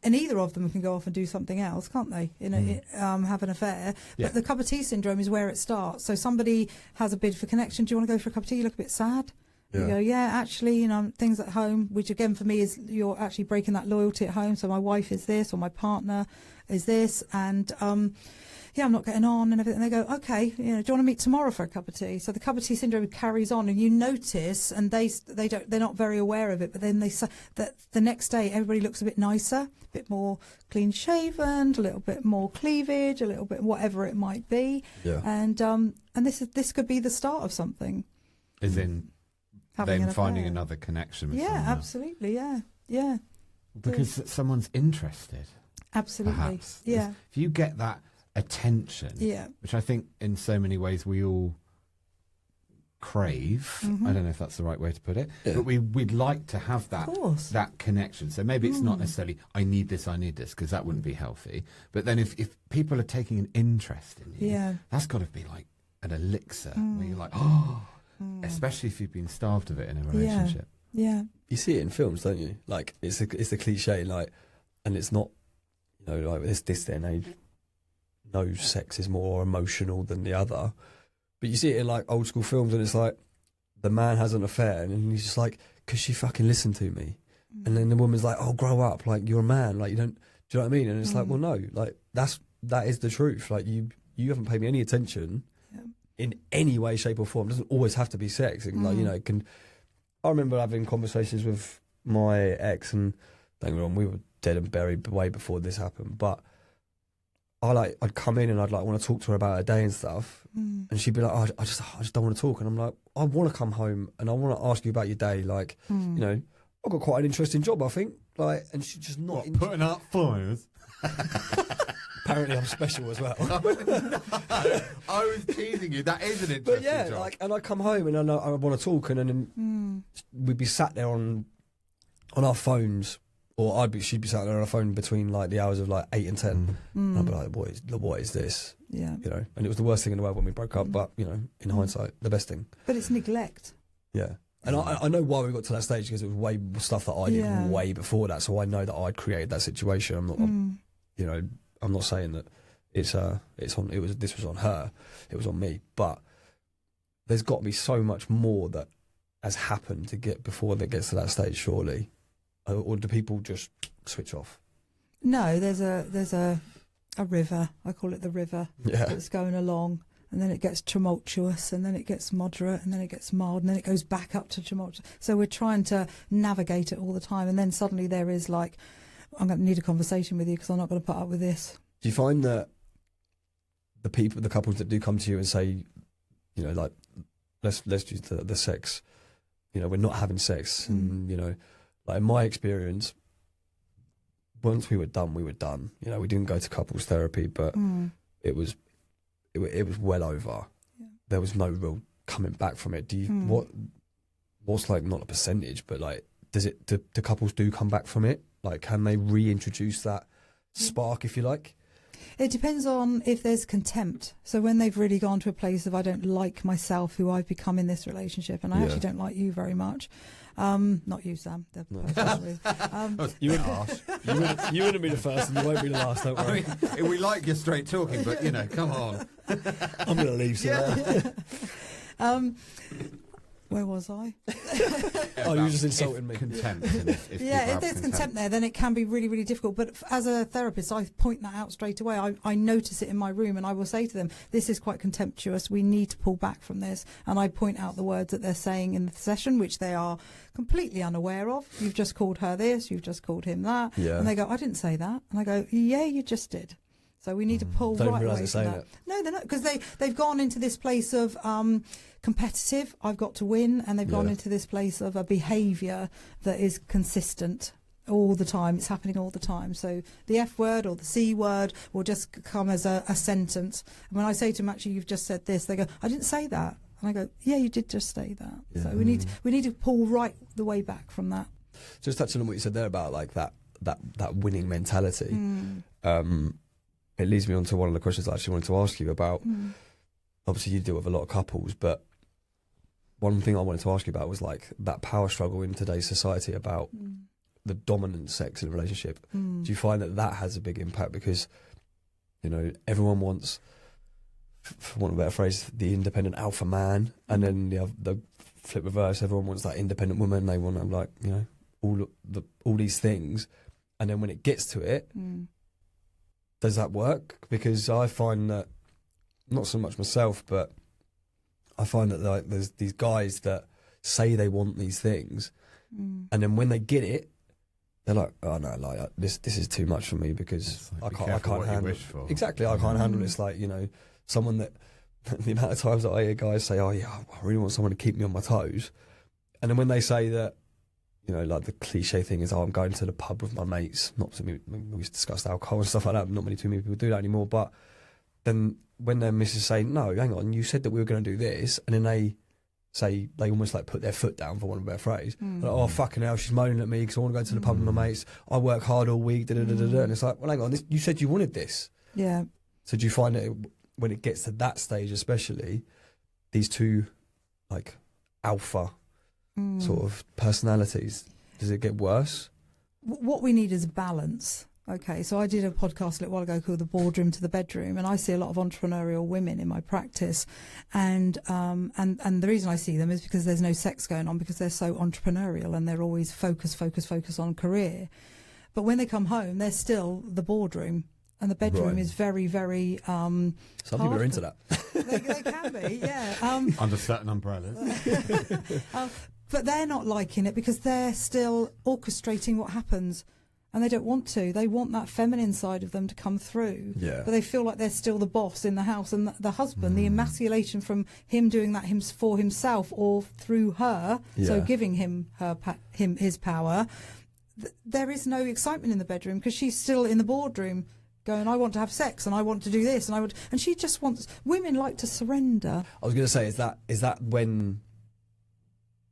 Speaker 3: And either of them can go off and do something else, can't they? You know, have an affair.
Speaker 2: Yeah.
Speaker 3: But the cup of tea syndrome is where it starts. So somebody has a bid for connection. Do you want to go for a cup of tea? You look a bit sad. You go, yeah, actually, you know, things at home, which again for me is you're actually breaking that loyalty at home. So my wife is this, or my partner is this, and yeah, I'm not getting on and everything. And they go, okay, you know, do you want to meet tomorrow for a cup of tea? So the cup of tea syndrome carries on, and you notice, and they're not very aware of it, but then they say that the next day everybody looks a bit nicer, a bit more clean shaven, a little bit more cleavage, a little bit whatever it might be, and this could be the start of something.
Speaker 2: As in
Speaker 3: Having
Speaker 2: then
Speaker 3: an
Speaker 2: finding
Speaker 3: affair.
Speaker 2: another connection with
Speaker 3: Yeah,
Speaker 2: someone else.
Speaker 3: absolutely. Yeah.
Speaker 2: Because someone's interested.
Speaker 3: Absolutely.
Speaker 2: Perhaps.
Speaker 3: Yeah.
Speaker 2: If you get that attention,
Speaker 3: Yeah.
Speaker 2: which I think in so many ways we all crave. I don't know if that's the right way to put it, but we'd like to have that connection. So maybe it's not necessarily I need this, because that wouldn't be healthy. But then if people are taking an interest in you, that's got to be like an elixir where you're like, especially if you've been starved of it in a relationship.
Speaker 3: Yeah.
Speaker 4: You see it in films, don't you? Like it's the cliche, like, and it's not, like this day and age, no sex is more emotional than the other. But you see it in like old school films, and it's like the man has an affair, and he's just like, because she fucking listened to me, and then the woman's like, oh, grow up, like you're a man, like you don't. Do you know what I mean? And it's like, well, no, like that is the truth. Like you haven't paid me any attention in any way, shape, or form. It doesn't always have to be sex. And like it can. I remember having conversations with my ex, and don't get me wrong, we were dead and buried way before this happened, but I'd come in and I'd like want to talk to her about her day and stuff, and she'd be like, oh, I just don't want to talk, and I'm like, I want to come home and I want to ask you about your day, like I've got quite an interesting job, I think, like, and she's just not
Speaker 2: putting out fires.
Speaker 4: Apparently I'm special as well.
Speaker 2: I was teasing you. That is an interesting job.
Speaker 4: Like, and I come home and I want to talk, and then we'd be sat there on our phones, or she'd be sat there on her phone between like the hours of like 8 and 10. And I'd be like, what is this?
Speaker 3: Yeah.
Speaker 4: And it was the worst thing in the world when we broke up, but in hindsight, the best thing.
Speaker 3: But it's neglect.
Speaker 4: Yeah. And I know why we got to that stage, because it was way stuff that I did way before that. So I know that I'd created that situation. I'm not saying that this was on her, it was on me. But there's got to be so much more that has happened to get before that gets to that stage, surely. Or do people just switch off? No,
Speaker 3: there's a river. I call it the river.
Speaker 4: Yeah.
Speaker 3: That's going along, and then it gets tumultuous, and then it gets moderate, and then it gets mild, and then it goes back up to tumultuous. So we're trying to navigate it all the time, and then suddenly there is like, I'm going to need a conversation with you because I'm not going to put up with this.
Speaker 4: Do you find that the couples that do come to you and say, like, let's use the sex, we're not having sex, and like in my experience, once we were done, we were done. We didn't go to couples therapy, but it was well over. Yeah. There was no real coming back from it. Do you what's like, not a percentage, but like, do couples do come back from it? Like, can they reintroduce that spark, if you like?
Speaker 3: It depends on if there's contempt. So when they've really gone to a place of, I don't like myself, who I've become in this relationship, and I actually don't like you very much. Not you, Sam.
Speaker 4: You wouldn't ask. You wouldn't be the first, and you won't be the last. Don't worry.
Speaker 2: I mean, we like your straight talking, but come on.
Speaker 4: I'm going to leave.
Speaker 3: Where was I?
Speaker 4: You were just insulting me.
Speaker 2: Contempt. If
Speaker 3: there's contempt there, then it can be really, really difficult. But as a therapist, I point that out straight away. I notice it in my room, and I will say to them, this is quite contemptuous. We need to pull back from this. And I point out the words that they're saying in the session, which they are completely unaware of. You've just called her this, you've just called him that. Yeah. And they go, I didn't say that. And I go, yeah, you just did. So we need to pull right away from that. No, they're not, because they've gone into this place of competitive, I've got to win, and they've gone into this place of a behaviour that is consistent all the time. It's happening all the time. So the F word or the C word will just come as a sentence. And when I say to them, actually, you've just said this, they go, I didn't say that. And I go, yeah, you did just say that. Yeah. So we need to pull right the way back from that.
Speaker 4: Just touching on what you said there about like that winning mentality. It leads me on to one of the questions I actually wanted to ask you about. Obviously, you deal with a lot of couples, but one thing I wanted to ask you about was like that power struggle in today's society about the dominant sex in a relationship. Do you find that has a big impact? Because, everyone wants, for want of a better phrase, the independent alpha man, and then you have the flip reverse. Everyone wants that independent woman. They want like, all these things. And then when it gets to it, does that work? Because I find that, not so much myself, but I find that like there's these guys that say they want these things, and then when they get it, they're like, oh no, like this is too much for me, because
Speaker 2: like,
Speaker 4: I can't handle it. Exactly, I can't handle it. It's like, someone that the amount of times that I hear guys say, oh yeah, I really want someone to keep me on my toes, and then when they say that, like the cliche thing is, oh, I'm going to the pub with my mates. Not to me, we discussed alcohol and stuff like that. Not too many people do that anymore. But then when their missus say, no, hang on, you said that we were going to do this, and then they say they almost like put their foot down, for want of a better phrase. Like, oh fucking hell, she's moaning at me because I want to go to the pub with my mates. I work hard all week, and it's like, well, hang on, you said you wanted this.
Speaker 3: Yeah.
Speaker 4: So do you find that when it gets to that stage, especially these two like alpha sort of personalities, does it get worse?
Speaker 3: What we need is balance. Okay, so I did a podcast a little while ago called The Boardroom to the Bedroom, and I see a lot of entrepreneurial women in my practice, and the reason I see them is because there's no sex going on, because they're so entrepreneurial and they're always focus on career. But when they come home, they're still the boardroom, and the bedroom is very, very.
Speaker 4: Some people are into that.
Speaker 3: They can be, yeah.
Speaker 2: Under certain umbrellas.
Speaker 3: But they're not liking it because they're still orchestrating what happens. And they don't want to. They want that feminine side of them to come through.
Speaker 4: Yeah.
Speaker 3: But they feel like they're still the boss in the house. And the husband, the emasculation from him doing that for himself or through her, so giving him his power, there is no excitement in the bedroom because she's still in the boardroom going, I want to have sex and I want to do this. And she just wants... Women like to surrender.
Speaker 4: I was going to say, is that when...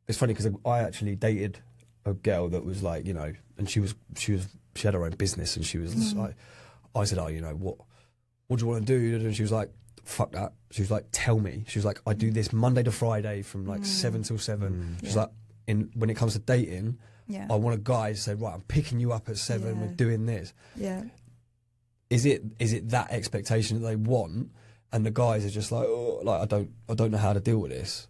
Speaker 4: It's funny because I actually dated a girl that was like, you know, and she had her own business, and she was like, I said, oh, you know, what do you want to do? And she was like, fuck that. She was like, tell me. She was like, I do this Monday to Friday from like 7 till 7. She's like, when it comes to dating, I want a guy to say, right, I'm picking you up at 7, we're doing this.
Speaker 3: Yeah.
Speaker 4: Is it that expectation that they want, and the guys are just like, oh, like I don't know how to deal with this?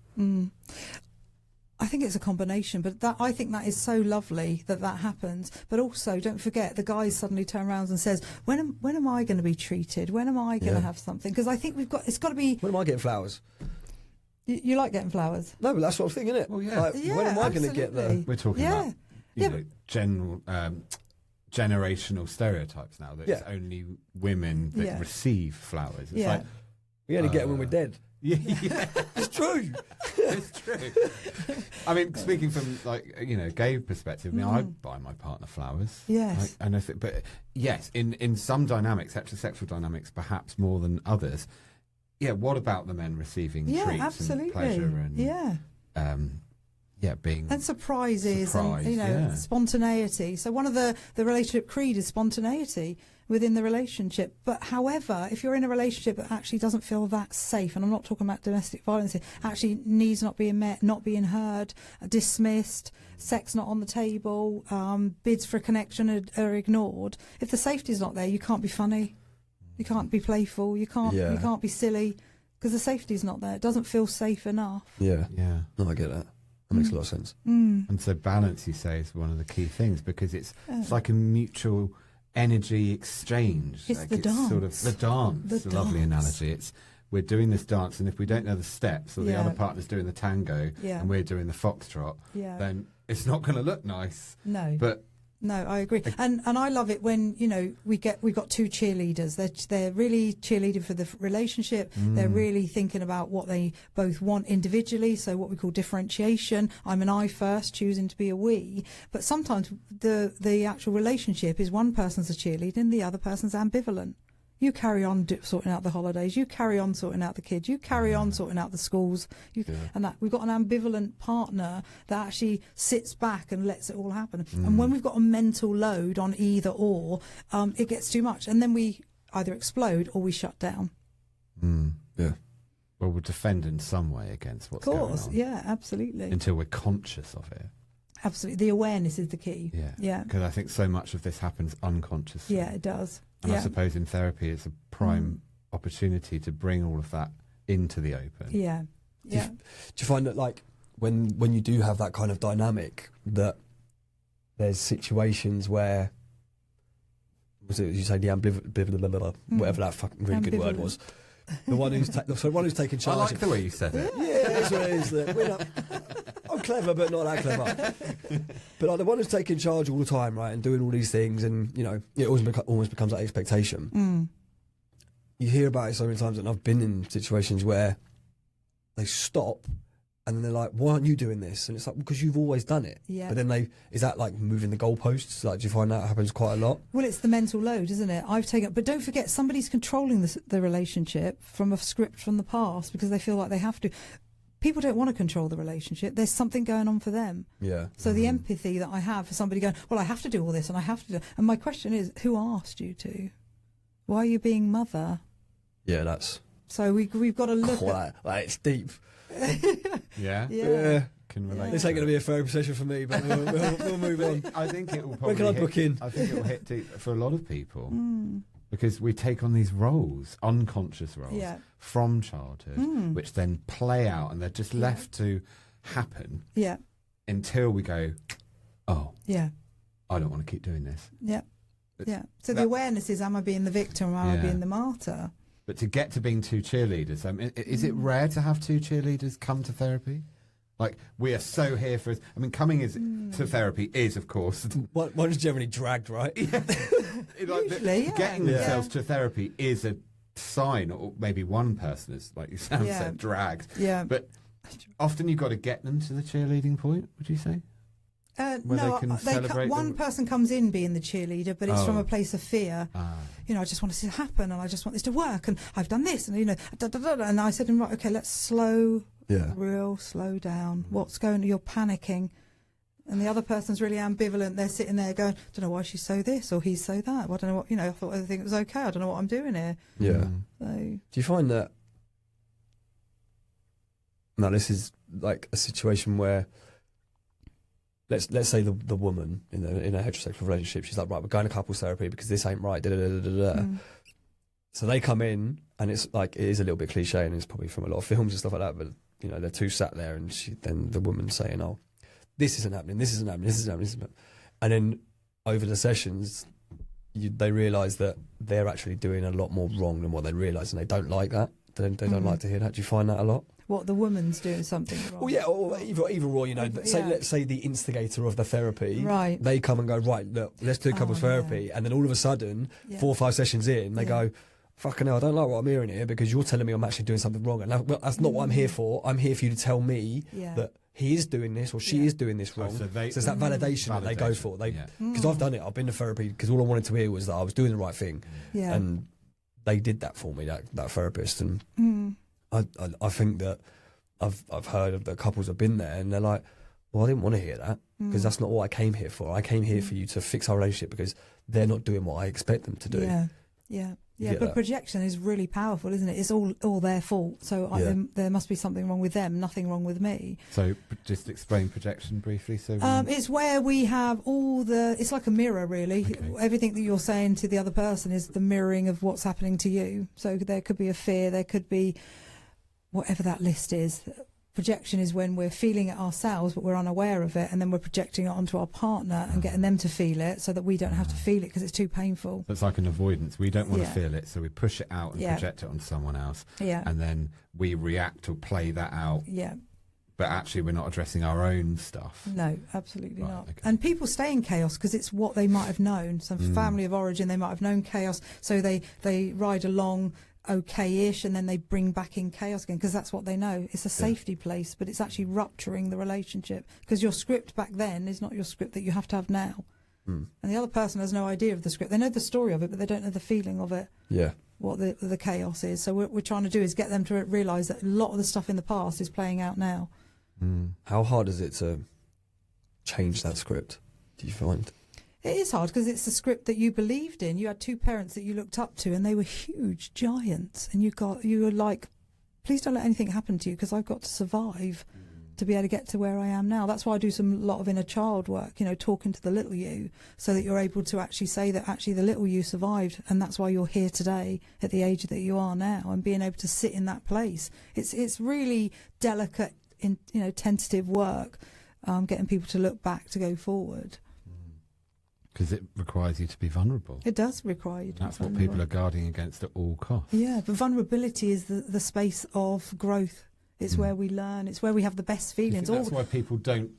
Speaker 3: I think it's a combination, but I think that is so lovely that happens. But also, don't forget, the guys suddenly turn around and says, "When am I going to be treated? When am I going to have something?" Because I think it's got to be.
Speaker 4: When am I getting flowers?
Speaker 3: You like getting flowers?
Speaker 4: No, but that's what I'm thinking, isn't it?
Speaker 2: Well, yeah.
Speaker 4: Like, when am I going to get the?
Speaker 2: We're talking about general generational stereotypes now. That it's only women that receive flowers. It's like
Speaker 4: we only get them when we're dead.
Speaker 2: Yeah,
Speaker 4: it's true.
Speaker 2: It's true. I mean, speaking from like gay perspective, I mean, I buy my partner flowers.
Speaker 3: Yes,
Speaker 2: but yes, in some dynamics, heterosexual dynamics, perhaps more than others. Yeah, what about the men receiving treats and pleasure and being
Speaker 3: and surprises and spontaneity. So one of the relationship creed is spontaneity within the relationship. But however, if you're in a relationship that actually doesn't feel that safe, and I'm not talking about domestic violence, actually needs not being met, not being heard, dismissed, sex not on the table, bids for a connection are ignored. If the safety's not there, you can't be funny, you can't be playful, you can't be silly, because the safety's not there. It doesn't feel safe enough.
Speaker 4: Yeah. No, I get that. That makes a lot of sense.
Speaker 2: And so balance, you say, is one of the key things, because it's like a mutual energy exchange.
Speaker 3: It's
Speaker 2: like
Speaker 3: the dance.
Speaker 2: Sort of the dance. It's a lovely analogy. We're doing this dance, and if we don't know the steps, or the other partner's doing the tango, and we're doing the foxtrot, then it's not going to look nice.
Speaker 3: No.
Speaker 2: But
Speaker 3: no, I agree, and I love it when we've got two cheerleaders. They're really cheerleading for the relationship. They're really thinking about what they both want individually. So what we call differentiation. I'm an I first, choosing to be a we. But sometimes the actual relationship is one person's a cheerleader and the other person's ambivalent. You carry on sorting out the holidays. You carry on sorting out the kids. You carry on sorting out the schools. And that we've got an ambivalent partner that actually sits back and lets it all happen. And when we've got a mental load on either or, it gets too much, and then we either explode or we shut down.
Speaker 4: Yeah.
Speaker 2: Well, we'll defend in some way against what's going on.
Speaker 3: Yeah, absolutely.
Speaker 2: Until we're conscious of it.
Speaker 3: Absolutely. The awareness is the key. Yeah.
Speaker 2: Because I think so much of this happens unconsciously.
Speaker 3: Yeah, it does.
Speaker 2: And I suppose in therapy it's a prime opportunity to bring all of that into the open.
Speaker 3: Yeah.
Speaker 4: Do you find that, like, when you do have that kind of dynamic, that there's situations where, you say the ambivalent, whatever that fucking really good word was, the one who's taking charge.
Speaker 2: I like the way you said it.
Speaker 4: Yeah, that's what it is. I'm clever, but not that clever. But like the one who's taking charge all the time, right, and doing all these things, and it almost becomes that expectation. You hear about it so many times, and I've been in situations where they stop, and then they're like, "Why aren't you doing this?" And it's like, because you've always done it.
Speaker 3: Yeah.
Speaker 4: But then is that like moving the goalposts? Like, do you find that happens quite a lot? Well,
Speaker 3: it's the mental load, isn't it? But don't forget, somebody's controlling the relationship from a script from the past because they feel like they have to. people don't want to control the relationship. There's something going on for them.
Speaker 4: Yeah.
Speaker 3: So the empathy that I have for somebody going, well, I have to do all this and I have to do... And my question is, who asked you to? Why are you being mother?
Speaker 4: Yeah, that's...
Speaker 3: So we've got to look at...
Speaker 4: It's deep.
Speaker 2: Yeah?
Speaker 4: Yeah.
Speaker 2: Can relate.
Speaker 4: This ain't going to be a therapy session for me, but we'll move on.
Speaker 2: I think it will
Speaker 4: When
Speaker 2: probably
Speaker 4: can I book in?
Speaker 2: I think it will hit deep for a lot of people. Because we take on these roles, unconscious roles, from childhood, which then play out and they're just left to happen until we go, oh, I don't want to keep doing this.
Speaker 3: So the awareness is, am I being the victim or am I being the martyr?
Speaker 2: But to get to being two cheerleaders, is it rare to have two cheerleaders come to therapy? Like, we are so here for... I mean, coming to therapy is, of course...
Speaker 4: One's generally dragged, right?
Speaker 3: Usually,
Speaker 2: Getting themselves to therapy is a sign, or maybe one person is, like you said, dragged.
Speaker 3: Yeah.
Speaker 2: But often you've got to get them to the cheerleading point, would you say?
Speaker 3: No, one person comes in being the cheerleader, but it's from a place of fear. You know, I just want this to happen, and I just want this to work, and I've done this, and and I said to him, right, okay, let's slow down. What's going on? You're panicking, and the other person's really ambivalent. They're sitting there going, I don't know why she's so this or he's so that. Well, I don't know what, I thought everything was okay. I don't know what I'm doing here.
Speaker 4: Yeah.
Speaker 3: So,
Speaker 4: do you find that? Now, this is like a situation where. Let's say the woman in a heterosexual relationship, she's like, right, we're going to couples therapy because this ain't right. So they come in, and it's like, it is a little bit cliche, and it's probably from a lot of films and stuff like that. But they're two sat there, and then the woman's saying, "Oh, this isn't happening. This isn't happening. This isn't happening." This isn't happening. And then over the sessions, they realise that they're actually doing a lot more wrong than what they realise, and they don't like that. They don't like to hear that. Do you find that a lot?
Speaker 3: What, the woman's doing something wrong?
Speaker 4: Well, yeah, or either or, let's say the instigator of the therapy,
Speaker 3: right? They
Speaker 4: come and go, right, look, let's do couples therapy, and then all of a sudden, 4 or 5 sessions in, they go, fucking hell, I don't like what I'm hearing here because you're telling me I'm actually doing something wrong, and that's not what I'm here for. I'm here for you to tell me that he is doing this or she is doing this wrong. So it's that validation that they go for. Because I've done it. I've been to therapy because all I wanted to hear was that I was doing the right thing, and they did that for me, that therapist, and I think that I've heard of the couples have been there and they're like, well, I didn't want to hear that because that's not what I came here for. I came here for you to fix our relationship because they're not doing what I expect them to do.
Speaker 3: But projection is really powerful, isn't it? It's all their fault. So there must be something wrong with them, nothing wrong with me.
Speaker 2: So just explain projection briefly. So
Speaker 3: it's where we have it's like a mirror, really. Okay. Everything that you're saying to the other person is the mirroring of what's happening to you. So there could be a fear, there could be whatever that list is. Projection is when we're feeling it ourselves, but we're unaware of it, and then we're projecting it onto our partner and getting them to feel it so that we don't have to feel it because it's too painful.
Speaker 2: It's like an avoidance. We don't want to feel it, so we push it out and project it on someone else. And then we react or play that out. But actually, we're not addressing our own stuff.
Speaker 3: No, absolutely not. Okay. And people stay in chaos because it's what they might have known. Some family of origin, they might have known chaos, so they ride along okay-ish, and then they bring back in chaos again because that's what they know. It's a safety place, but it's actually rupturing the relationship because your script back then is not your script that you have to have now. And the other person has no idea of the script. They know the story of it, but they don't know the feeling of it. What the chaos is. So what we're trying to do is get them to realise that a lot of the stuff in the past is playing out now.
Speaker 4: How hard is it to change that script, do you find?
Speaker 3: It is hard because it's the script that you believed in. You had two parents that you looked up to, and they were huge giants. And you were like, please don't let anything happen to you because I've got to survive to be able to get to where I am now. That's why I do a lot of inner child work, talking to the little you, so that you're able to actually say that actually the little you survived, and that's why you're here today at the age that you are now, and being able to sit in that place. It's really delicate, tentative work, getting people to look back to go forward.
Speaker 2: Because it requires you to be vulnerable.
Speaker 3: It does require you to be vulnerable.
Speaker 2: That's what people are guarding against at all costs.
Speaker 3: Yeah, but vulnerability is the space of growth. It's where we learn. It's where we have the best feelings.
Speaker 2: That's why people don't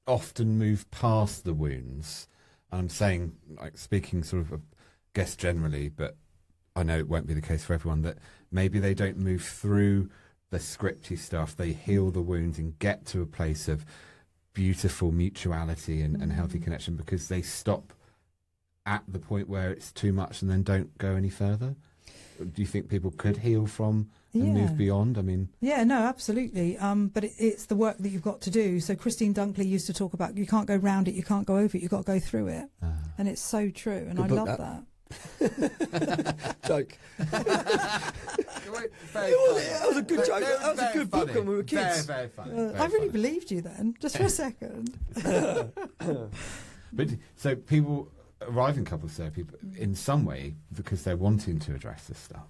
Speaker 2: often move past the wounds. And I'm saying, like, speaking sort of, I guess generally, but I know it won't be the case for everyone, that maybe they don't move through the scripty stuff. They heal the wounds and get to a place of beautiful mutuality and healthy connection because they stop at the point where it's too much and then don't go any further. do you think people could heal from and move beyond? I mean,
Speaker 3: yeah, no, absolutely. But it's the work that you've got to do. So Christine Dunkley used to talk about you can't go round it, you can't go over it, you've got to go through it. And it's so true, and I love that.
Speaker 4: Joke. That was a good joke. That was a good book when we were kids.
Speaker 2: Very funny.
Speaker 3: I really believed you then, just for a second.
Speaker 2: But so people arrive in couples therapy in some way because they're wanting to address this stuff.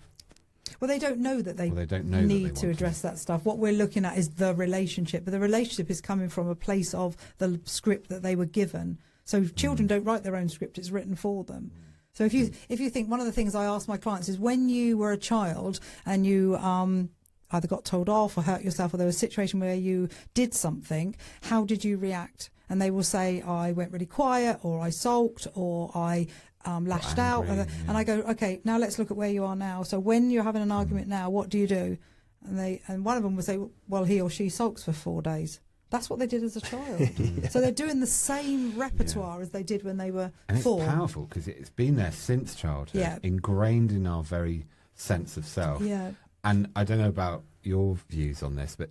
Speaker 3: Well, they don't know that they
Speaker 2: don't know
Speaker 3: need to address that stuff. What we're looking at is the relationship, but the relationship is coming from a place of the script that they were given. So children don't write their own script; it's written for them. So if you think, one of the things I ask my clients is, when you were a child and you either got told off or hurt yourself, or there was a situation where you did something, how did you react? And they will say, I went really quiet, or I sulked, or I lashed out. And I go, okay, now let's look at where you are now. So when you're having an argument now, what do you do? And one of them would say, well, he or she sulks for 4 days. That's what they did as a child. So they're doing the same repertoire as they did when they were 4.
Speaker 2: It's powerful because it's been there since childhood, ingrained in our very sense of self.
Speaker 3: Yeah.
Speaker 2: And I don't know about your views on this, but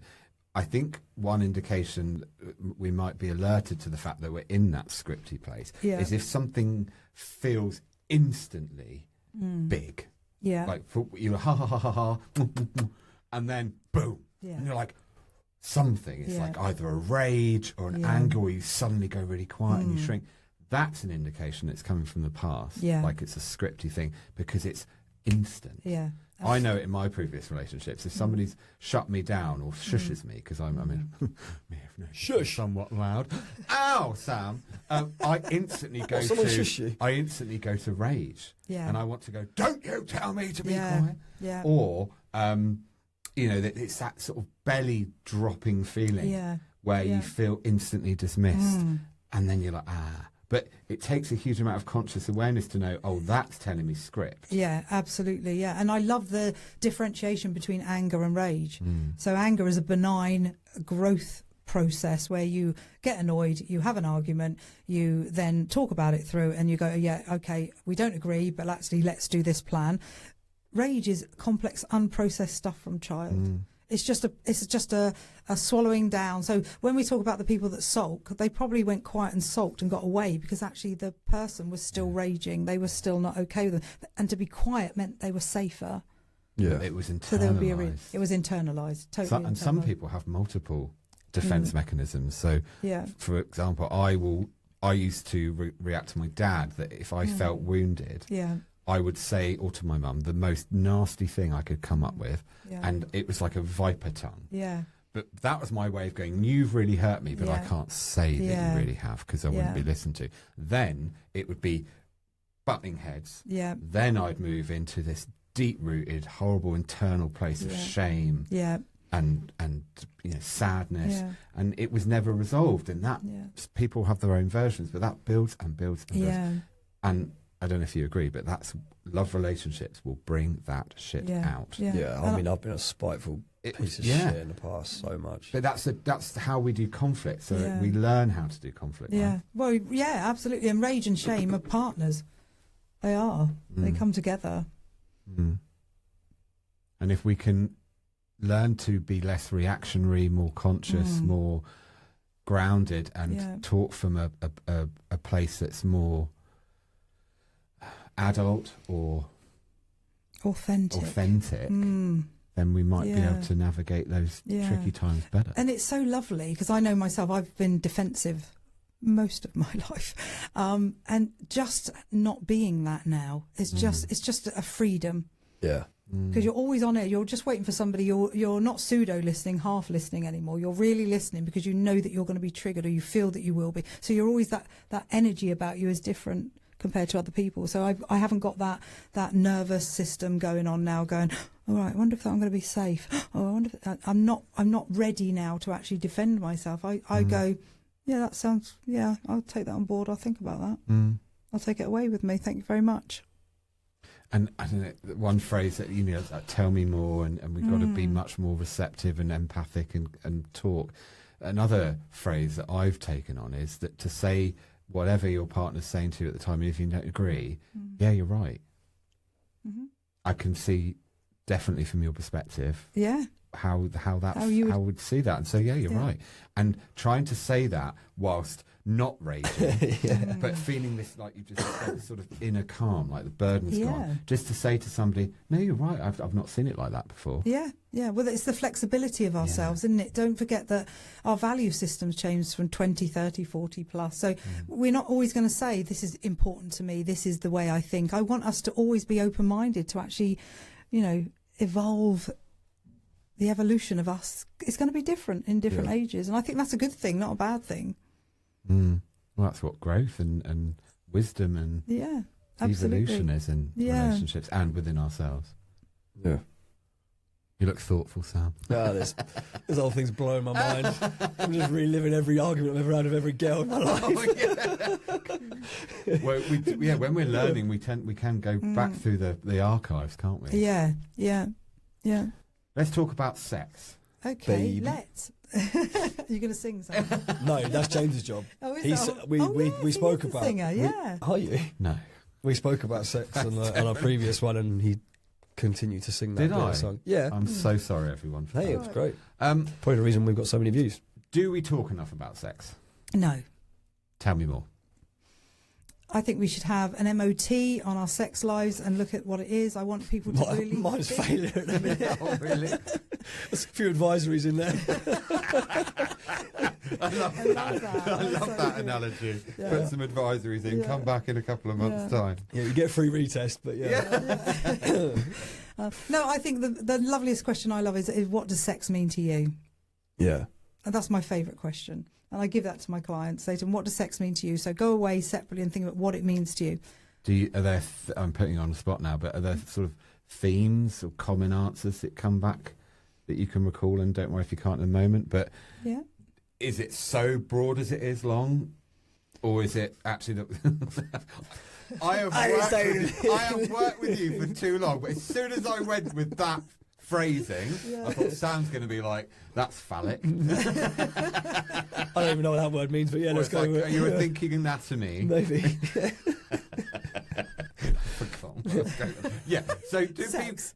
Speaker 2: I think one indication we might be alerted to the fact that we're in that scripty place is if something feels instantly big.
Speaker 3: Yeah.
Speaker 2: Like you're ha ha ha ha ha, and then boom.
Speaker 3: Yeah.
Speaker 2: And you're like, something. It's like either a rage or an anger, or you suddenly go really quiet and you shrink. That's an indication it's coming from the past. Yeah. Like it's a scripty thing because it's instant.
Speaker 3: Yeah.
Speaker 2: I know it in my previous relationships. If somebody's shut me down or shushes me, because shush, somewhat loud. Ow, Sam! I instantly go to rage. Yeah. And I want to go, don't you tell me to be quiet. Yeah. Or it's that sort of belly dropping feeling where you feel instantly dismissed, and then you're like, But it takes a huge amount of conscious awareness to know, oh, that's telling me script.
Speaker 3: Yeah, absolutely, yeah. And I love the differentiation between anger and rage. So anger is a benign growth process where you get annoyed, you have an argument, you then talk about it through, and you go, yeah, okay, we don't agree, but actually let's do this plan. Rage is complex, unprocessed stuff from child. It's just a swallowing down. So when we talk about the people that sulk, they probably went quiet and sulked and got away because actually the person was still raging. They were still not okay with them. And to be quiet meant they were safer.
Speaker 2: Yeah, it was internalized.
Speaker 3: So there would be it was internalized, totally.
Speaker 2: And some people have multiple defense mechanisms. So, for example, I used to react to my dad that if I felt wounded. Yeah. I would say, or to my mum, the most nasty thing I could come up with, and it was like a viper tongue. Yeah. But that was my way of going, you've really hurt me, but I can't say that you really have because I wouldn't be listened to. Then it would be butting heads. Yeah. Then I'd move into this deep-rooted, horrible internal place of shame. Yeah. And sadness, and it was never resolved. And that people have their own versions, but that builds and builds and builds. And I don't know if you agree, but love relationships will bring that shit out.
Speaker 4: Yeah, I mean, I've been a spiteful piece of shit in the past so much.
Speaker 2: But that's how we do conflict. So we learn how to do conflict.
Speaker 3: Yeah,
Speaker 2: right?
Speaker 3: well, yeah, absolutely. And rage and shame are partners. They are. They come together.
Speaker 2: And if we can learn to be less reactionary, more conscious, more grounded, and talk from a place that's more adult or authentic, then we might be able to navigate those tricky times better.
Speaker 3: And it's so lovely because I know myself, I've been defensive most of my life, and just not being that now is just a freedom.
Speaker 4: Yeah.
Speaker 3: Because you're always on it, you're just waiting for somebody, you're not pseudo listening, half listening anymore, you're really listening because you know that you're going to be triggered, or you feel that you will be, so you're always that energy about you is different compared to other people. So I haven't got that nervous system going on now, going, all right, I wonder if I'm going to be safe. Oh, I wonder if I'm not ready now to actually defend myself. I go, yeah, that sounds, I'll take that on board, I'll think about that. I'll take it away with me, thank you very much.
Speaker 2: And I don't know, one phrase that like, tell me more, and we've got to be much more receptive and empathic and talk. Another phrase that I've taken on is that to say whatever your partner's saying to you at the time, if you don't agree, yeah, you're right. I can see definitely from your perspective
Speaker 3: Yeah.
Speaker 2: how would see that and say, yeah, you're
Speaker 3: Yeah.
Speaker 2: right. And trying to say that whilst not raging, but feeling this, like you just said, this sort of inner calm, like the burden's gone. Just to say to somebody, no, you're right, I've not seen it like that before.
Speaker 3: Yeah, yeah. Well, it's the flexibility of ourselves, isn't it? Don't forget that our value systems change from 20, 30, 40 plus. So we're not always going to say, this is important to me, this is the way I think. I want us to always be open-minded to actually, evolve. The evolution of us is going to be different in different ages. And I think that's a good thing, not a bad thing.
Speaker 2: Well, that's what growth and wisdom and evolution is in relationships and within ourselves.
Speaker 4: Yeah.
Speaker 2: You look thoughtful, Sam.
Speaker 4: This whole thing's blowing my mind. I'm just reliving every argument I've ever had with every girl in my life.
Speaker 2: Well, when we're learning, we can go back through the archives, can't we?
Speaker 3: Yeah, yeah, yeah.
Speaker 2: Let's talk about sex.
Speaker 3: Okay,
Speaker 4: Baby.
Speaker 3: let's. You're going to sing something?
Speaker 4: No, that's James's job.
Speaker 3: Oh, is
Speaker 4: He's,
Speaker 3: that?
Speaker 4: we spoke
Speaker 3: he's a
Speaker 4: about.
Speaker 3: singer, yeah.
Speaker 4: Are you?
Speaker 2: No.
Speaker 4: We spoke about sex on our previous one, and he continued to sing that
Speaker 2: Did
Speaker 4: bit
Speaker 2: I?
Speaker 4: of song. Yeah.
Speaker 2: I'm so sorry, everyone. For
Speaker 4: Hey,
Speaker 2: that.
Speaker 4: it was great.
Speaker 2: Um,
Speaker 4: Probably the reason we've got so many views.
Speaker 2: do we talk enough about sex?
Speaker 3: No.
Speaker 2: Tell me more.
Speaker 3: I think we should have an MOT on our sex lives and look at what it is. I want people to really...
Speaker 4: Mine's failure at the minute.
Speaker 2: Oh, really?
Speaker 4: There's a few advisories in there.
Speaker 2: I love
Speaker 3: that.
Speaker 2: I love
Speaker 3: So
Speaker 2: that
Speaker 3: good.
Speaker 2: analogy.
Speaker 3: Yeah.
Speaker 2: Put some advisories in.
Speaker 3: Yeah.
Speaker 2: Come back in a couple of months' time.
Speaker 4: Yeah, you get a free retest, but
Speaker 3: No, I think the loveliest question I love is what does sex mean to you?
Speaker 4: Yeah.
Speaker 3: And that's my favourite question. And I give that to my clients. Say to them, what does sex mean to you? So go away separately and think about what it means to you.
Speaker 2: Are there? I'm putting you on the spot now, but are there sort of themes or common answers that come back that you can recall? And don't worry if you can't in a moment. But
Speaker 3: Yeah.
Speaker 2: is it so broad as it is long, or is it actually that? I have worked with you for too long, but as soon as I went with that phrasing, I thought Sam's going to be like, "That's phallic."
Speaker 4: I don't even know what that word means, but yeah,
Speaker 2: Or
Speaker 4: let's
Speaker 2: it's
Speaker 4: go
Speaker 2: like,
Speaker 4: with it.
Speaker 2: you were thinking anatomy.
Speaker 4: Maybe.
Speaker 2: Yeah. So,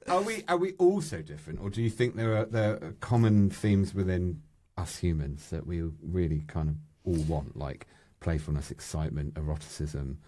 Speaker 2: are we all so different, or do you think there are common themes within us humans that we really kind of all want, like playfulness, excitement, eroticism,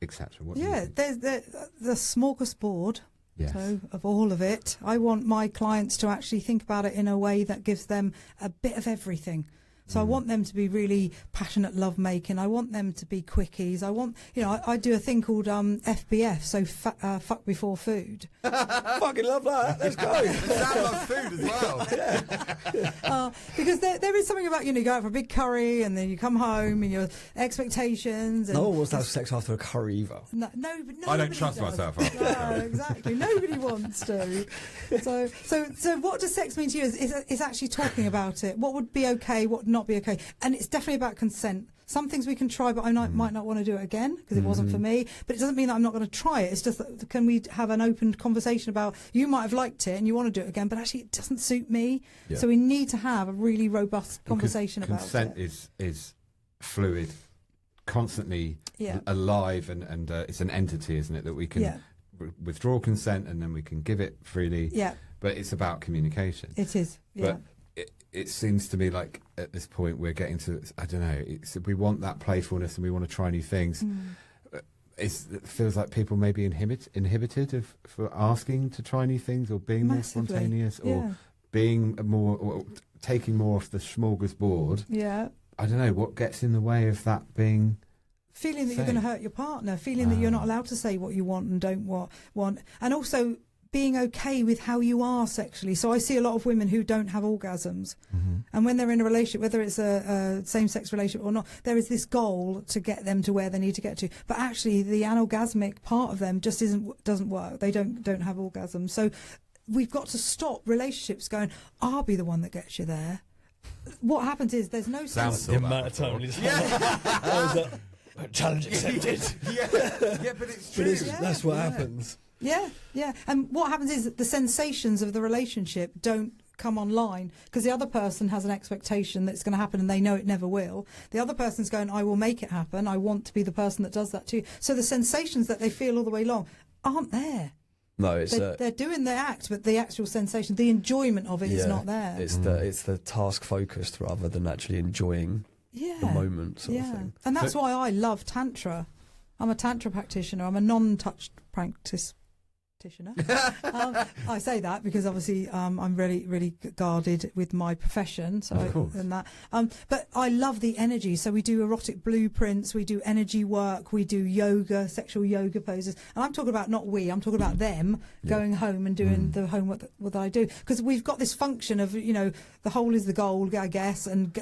Speaker 2: etc.?
Speaker 3: Yeah, there's the smorgasbord.
Speaker 2: Yes.
Speaker 3: So of all of it, I want my clients to actually think about it in a way that gives them a bit of everything. So I want them to be really passionate lovemaking. I want them to be quickies. I want, I do a thing called FBF, so fuck before food.
Speaker 4: Fucking love that. Let's go.
Speaker 2: Sam loves food as well.
Speaker 3: Because there is something about, you go out for a big curry and then you come home and your expectations. And
Speaker 4: No one wants to have sex after a curry either.
Speaker 3: No, but
Speaker 2: I don't
Speaker 3: nobody
Speaker 2: trust
Speaker 3: does.
Speaker 2: myself after
Speaker 3: No,
Speaker 2: a curry.
Speaker 3: exactly. Nobody wants to. So what does sex mean to you is actually talking about it. What would be okay, what would not be okay. And it's definitely about consent. Some things we can try, but I might not want to do it again because it wasn't for me. But it doesn't mean that I'm not going to try it. It's just that, can we have an open conversation about, you might have liked it and you want to do it again, but actually it doesn't suit me.
Speaker 4: Yeah.
Speaker 3: So we need to have a really robust conversation about
Speaker 2: consent
Speaker 3: it.
Speaker 2: is fluid, constantly
Speaker 3: Yeah.
Speaker 2: alive, and it's an entity, isn't it, that we can withdraw consent and then we can give it freely.
Speaker 3: Yeah,
Speaker 2: But it's about communication.
Speaker 3: it is. Yeah.
Speaker 2: But it seems to me like at this point we're getting to, I don't know, we want that playfulness and we want to try new things. It feels like people may be inhibited for asking to try new things, or being
Speaker 3: Massively.
Speaker 2: more spontaneous, or
Speaker 3: Yeah.
Speaker 2: being more, or taking more off the smorgasbord.
Speaker 3: Yeah.
Speaker 2: I don't know what gets in the way of that being.
Speaker 3: Feeling that you're going to hurt your partner, feeling that you're not allowed to say what you want and don't want, and also being okay with how you are sexually. So I see a lot of women who don't have orgasms, and when they're in a relationship, whether it's a same-sex relationship or not, there is this goal to get them to where they need to get to. But actually, the anorgasmic part of them just doesn't work. They don't have orgasms. So we've got to stop relationships going, "I'll be the one that gets you there." What happens is there's no sense.
Speaker 4: The amount of time he's challenge accepted.
Speaker 2: Yeah, but it's true.
Speaker 4: That's what happens.
Speaker 3: Yeah. And what happens is that the sensations of the relationship don't come online because the other person has an expectation that it's going to happen and they know it never will. The other person's going, "I will make it happen. I want to be the person that does that too." So the sensations that they feel all the way along aren't there.
Speaker 4: No, it's
Speaker 3: they're doing the act, but the actual sensation, the enjoyment of it is not there.
Speaker 4: It's the task focused rather than actually enjoying the moment sort of thing.
Speaker 3: And that's why I love Tantra. I'm a Tantra practitioner. I'm a non-touch practitioner. I say that because obviously I'm really, really guarded with my profession. So but I love the energy. So we do erotic blueprints, we do energy work, we do yoga, sexual yoga poses. And I'm talking about I'm talking about them going home and doing the homework that I do. Because we've got this function of, the whole is the goal, I guess, and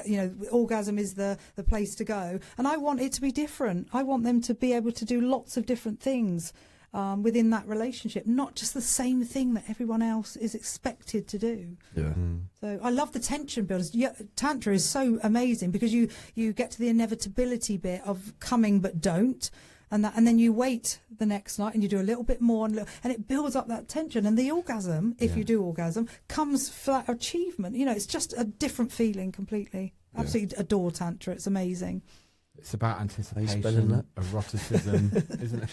Speaker 3: orgasm is the place to go. And I want it to be different. I want them to be able to do lots of different things within that relationship, not just the same thing that everyone else is expected to do. So I love the tension builders. Tantra is so amazing because you get to the inevitability bit of coming but don't, and then you wait the next night and you do a little bit more, and it builds up that tension. And the orgasm, if you do orgasm, comes for that achievement. It's just a different feeling completely. Absolutely adore Tantra. It's amazing.
Speaker 2: It's about anticipation, eroticism, isn't it?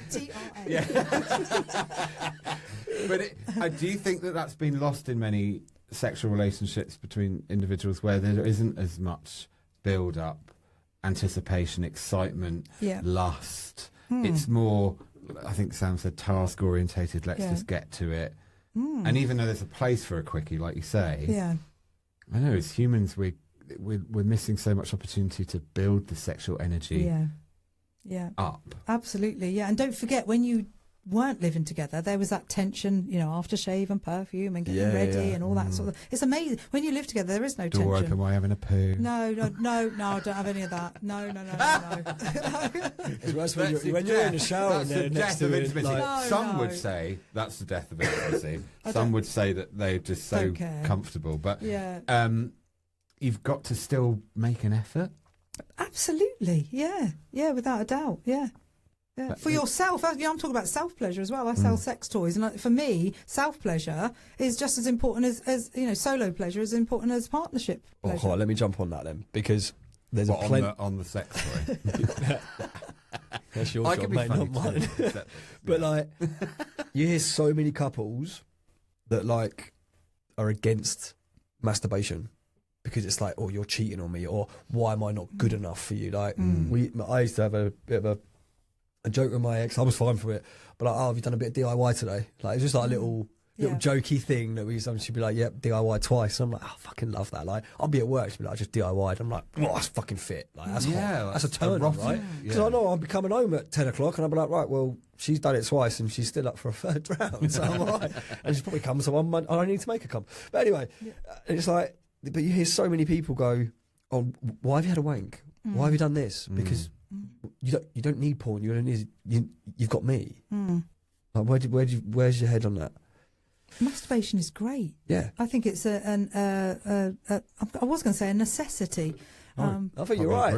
Speaker 2: T-A-N. Yeah. But do you think that that's been lost in many sexual relationships between individuals where there isn't as much build-up, anticipation, excitement, lust? It's more, I think Sam said, task-orientated, let's just get to it. And even though there's a place for a quickie, like you say, I know as humans we're missing so much opportunity to build the sexual energy up.
Speaker 3: Absolutely, and don't forget, when you weren't living together, there was that tension, aftershave and perfume and getting ready and all that sort of. It's amazing when you live together. There is no tension.
Speaker 2: Door open, am I having a poo?
Speaker 3: No, I don't have any of that. No.
Speaker 4: When you're in the shower,
Speaker 2: that's the death of intimacy. Some would say that's the death of intimacy. Some would say that they're just so comfortable, but you've got to still make an effort.
Speaker 3: Absolutely, without a doubt, for yourself. I'm talking about self-pleasure as well. I sell sex toys, and for me, self-pleasure is just as important as solo pleasure is important as partnership pleasure.
Speaker 4: Let me jump on that then, because there's
Speaker 2: on the sex toy.
Speaker 4: That's your job, mate, not mine. But you hear so many couples that are against masturbation. Because it's like, oh, you're cheating on me, or why am I not good enough for you? I used to have a bit of a joke with my ex. I was fine for it, but have you done a bit of DIY today? It's just a little jokey thing that we used to. She'd be like, yep, DIY twice. And I'm like, I fucking love that. I'll be at work, she'd be like, I just DIY'd. I'm like, oh, that's fucking fit. That's hot. That's a turn on, right? Because I know I'll be coming home at 10 o'clock and I'll be like, right, well, she's done it twice and she's still up for a third round, so I'm all right. And she's probably come, so I don't need to make her come. But anyway, it's like, but you hear so many people go, oh, why have you had a wank? Why have you done this? Because you don't need porn. You've got me. Where's your head on that?
Speaker 3: Masturbation is great.
Speaker 4: Yeah,
Speaker 3: I think it's I was going to say a necessity.
Speaker 4: I think you're right.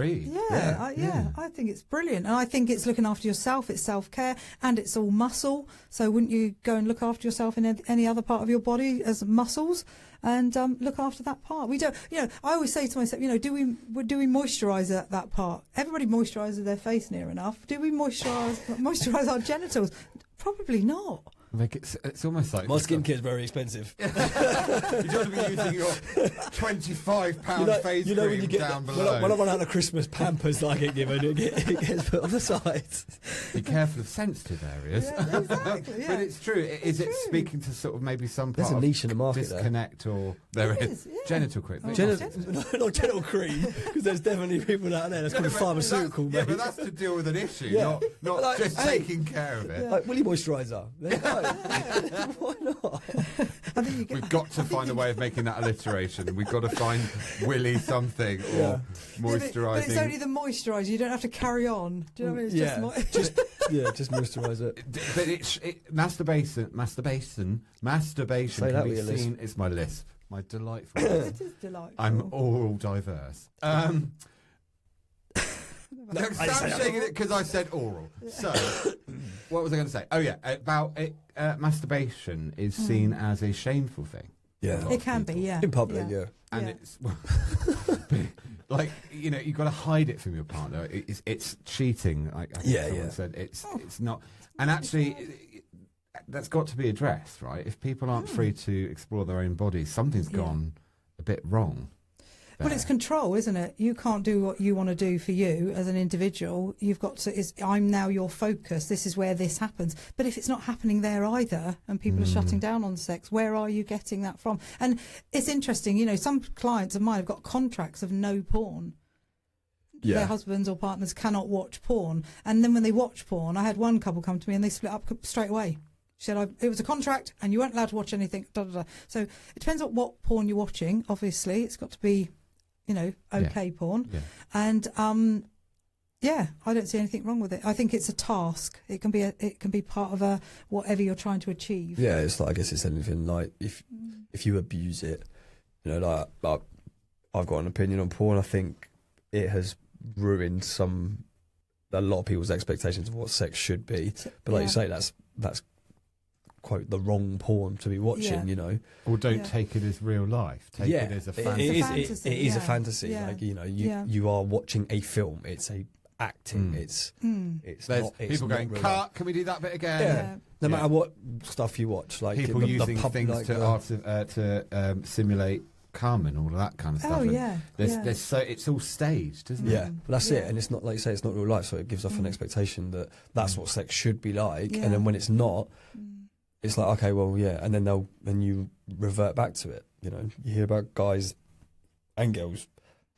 Speaker 3: I think it's brilliant, and I think it's looking after yourself. It's self-care, and it's all muscle. So wouldn't you go and look after yourself in any other part of your body as muscles, and look after that part? We don't. I always say to myself, do we moisturise that part? Everybody moisturises their face near enough. Do we moisturise our genitals? Probably not.
Speaker 2: It's almost like
Speaker 4: my skincare is very expensive.
Speaker 2: You don't be using your £25 face cream down below.
Speaker 4: When I run out of Christmas Pampers that I get given, it gets put on the side.
Speaker 2: Be careful of sensitive areas.
Speaker 3: Yeah, exactly, yeah.
Speaker 2: But it's true. Is it speaking to sort of maybe some part
Speaker 4: There's a niche in the market
Speaker 2: disconnect
Speaker 4: there.
Speaker 2: Or there is genital cream?
Speaker 3: Oh,
Speaker 4: not genital cream, because there's definitely people out there that's called pharmaceutical.
Speaker 2: Yeah, but that's to deal with an issue, not just taking care of it.
Speaker 4: Like Willy moisturiser. Why not?
Speaker 2: We've got to find a way of making that alliteration. We've got to find Willy something or moisturising.
Speaker 3: But it's only the moisturiser. You don't have to carry on. Do you know what I mean? It's
Speaker 4: just moisturise it.
Speaker 2: But masturbation can be seen. It's my lisp. My delightful.
Speaker 3: It is delightful.
Speaker 2: I'm oral diverse. No, stop shaking it because I said oral. So, what was I going to say? Oh yeah, about it. Masturbation is seen as a shameful thing.
Speaker 4: Yeah,
Speaker 3: it can be. Yeah,
Speaker 4: in public. Yeah,
Speaker 2: and it's like, you know, you've got to hide it from your partner. It's cheating. Like I think someone said, it's not. And actually, that's got to be addressed, right? If people aren't free to explore their own bodies, something's gone a bit wrong.
Speaker 3: Well, it's control, isn't it? You can't do what you want to do for you as an individual. You've got to, I'm now your focus. This is where this happens. But if it's not happening there either, and people are shutting down on sex, where are you getting that from? And it's interesting, you know, some clients of mine have got contracts of no porn. Yeah. Their husbands or partners cannot watch porn. And then when they watch porn, I had one couple come to me and they split up straight away. She said, it was a contract and you weren't allowed to watch anything. Da, da, da. So it depends on what porn you're watching. Obviously, it's got to be, you know, okay porn. Yeah. And I don't see anything wrong with it. I think it's a task. It can be part of a whatever you're trying to achieve.
Speaker 4: Yeah, it's like, I guess it's anything like if you abuse it, you know, like I've got an opinion on porn. I think it has ruined a lot of people's expectations of what sex should be. But like you say, that's quote the wrong porn to be watching, you know.
Speaker 2: Or don't take it as real life. Take it as a fantasy.
Speaker 4: It is a fantasy. Yeah. Like, you know, you are watching a film. It's a acting. It's not. It's
Speaker 2: people going, cut. Can we do that bit again?
Speaker 4: Yeah. No matter what stuff you watch, like
Speaker 2: people using things to simulate cum and all of that kind of stuff.
Speaker 3: Oh yeah.
Speaker 2: There's so it's all staged, isn't it?
Speaker 4: Yeah, but that's it. And it's not, like you say, it's not real life. So it gives off an expectation that that's what sex should be like. And then when it's not. It's like, okay, well, yeah, and then you revert back to it. You know, you hear about guys and girls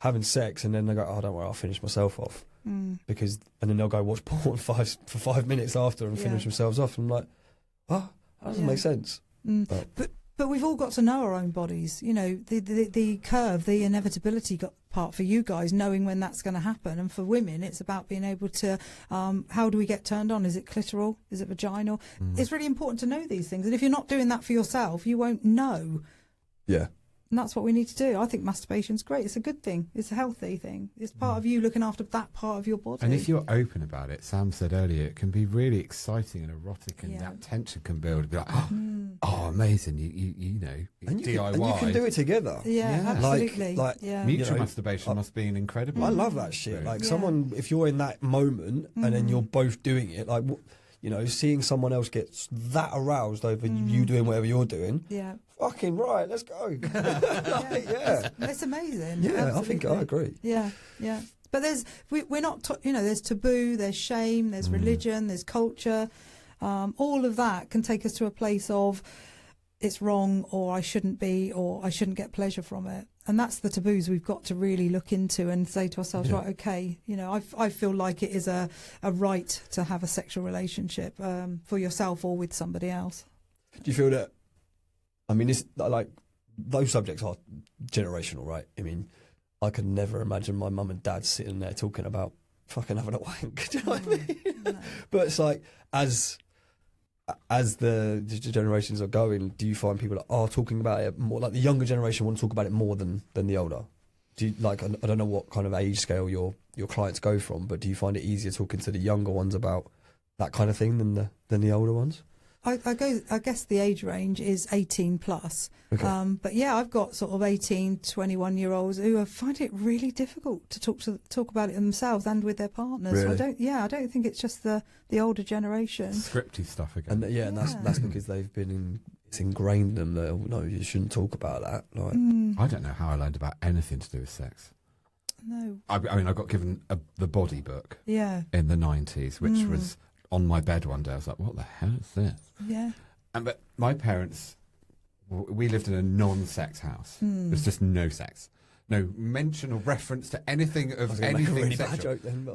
Speaker 4: having sex, and then they go, "Oh, don't worry, I'll finish myself off," and then they'll go watch porn for 5 minutes after and finish themselves off. And I'm like, oh, that doesn't make sense.
Speaker 3: But we've all got to know our own bodies. You know, the curve, the inevitability part for you guys, knowing when that's going to happen. And for women, it's about being able to, how do we get turned on? Is it clitoral? Is it vaginal? It's really important to know these things. And if you're not doing that for yourself, you won't know.
Speaker 4: Yeah.
Speaker 3: And that's what we need to do. I think masturbation's great. It's a good thing. It's a healthy thing. It's part of you looking after that part of your body.
Speaker 2: And if you're open about it, Sam said earlier, it can be really exciting and erotic, and that tension can build. Be like, oh, amazing! You know,
Speaker 4: and
Speaker 2: DIY,
Speaker 4: and you can do it together.
Speaker 3: Yeah, absolutely.
Speaker 4: Like
Speaker 2: mutual masturbation must be an incredible.
Speaker 4: I love that shit. Like someone, if you're in that moment and then you're both doing it, like. You know, seeing someone else get that aroused over you doing whatever you're doing. Yeah. Fucking right, let's go.
Speaker 3: It's amazing.
Speaker 4: Yeah,
Speaker 3: absolutely.
Speaker 4: I think I agree.
Speaker 3: Yeah. But we're not, there's taboo, there's shame, there's religion, there's culture. All of that can take us to a place of it's wrong, or I shouldn't be, or I shouldn't get pleasure from it. And that's the taboos we've got to really look into and say to ourselves, right, okay, you know, I feel like it is a right to have a sexual relationship for yourself or with somebody else.
Speaker 4: Do you feel that, I mean, it's like, those subjects are generational, right? I mean, I could never imagine my mum and dad sitting there talking about fucking having a wank. Do you know what I mean? No. But it's like, as the generations are going, do you find people that are talking about it more? Like the younger generation want to talk about it more than the older. Do you, like, I don't know what kind of age scale your clients go from, but do you find it easier talking to the younger ones about that kind of thing than the older ones?
Speaker 3: I guess the age range is 18 plus. Okay. But yeah, I've got sort of 18, 21-year-olds who find it really difficult to talk about it themselves and with their partners.
Speaker 4: Really?
Speaker 3: So I don't think it's just the older generation.
Speaker 2: Scripty stuff again.
Speaker 4: And that's because they've been it's ingrained in them that, oh, no, you shouldn't talk about that. Like,
Speaker 2: I don't know how I learned about anything to do with sex.
Speaker 3: No.
Speaker 2: I mean, I got given the Body book
Speaker 3: in
Speaker 2: the 90s, which was on my bed one day. I was like, what the hell is this?
Speaker 3: Yeah.
Speaker 2: But my parents, we lived in a non-sex house. There's just no sex. No mention or reference to anything of anything
Speaker 4: make a really
Speaker 2: sexual.
Speaker 4: bad joke then,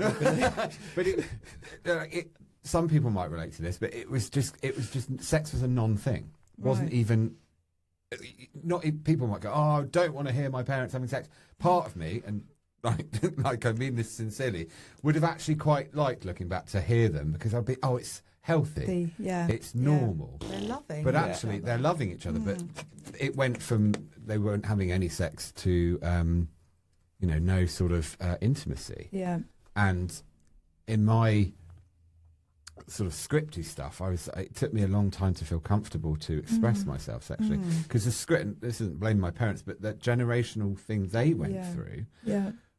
Speaker 2: but some people might relate to this, but it was just sex was a non-thing. Wasn't even people might go, oh, I don't want to hear my parents having sex. Part of me, and like I mean this sincerely, would have actually quite liked, looking back, to hear them, because I'd be, oh, it's healthy, it's normal,
Speaker 3: they're loving,
Speaker 2: but actually they're loving each other. But it went from they weren't having any sex to no sort of intimacy. And in my sort of scripty stuff, it took me a long time to feel comfortable to express myself sexually, because the script, this isn't blaming my parents, but that generational thing they went through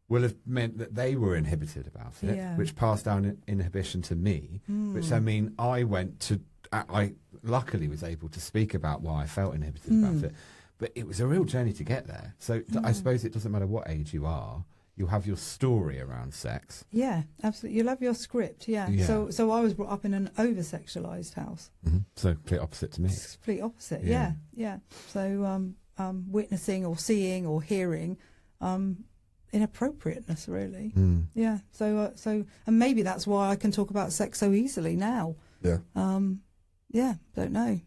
Speaker 2: will have meant that they were inhibited about it, which passed down inhibition to me, which I mean, I luckily was able to speak about why I felt inhibited about it, but it was a real journey to get there. So I suppose it doesn't matter what age you are, you'll have your story around sex.
Speaker 3: Yeah, absolutely. You'll have your script, yeah. So I was brought up in an over-sexualised house.
Speaker 2: So complete opposite to me.
Speaker 3: Complete opposite, yeah. So witnessing or seeing or hearing inappropriateness, really. Yeah. So and maybe that's why I can talk about sex so easily now.
Speaker 4: Yeah.
Speaker 3: Don't know.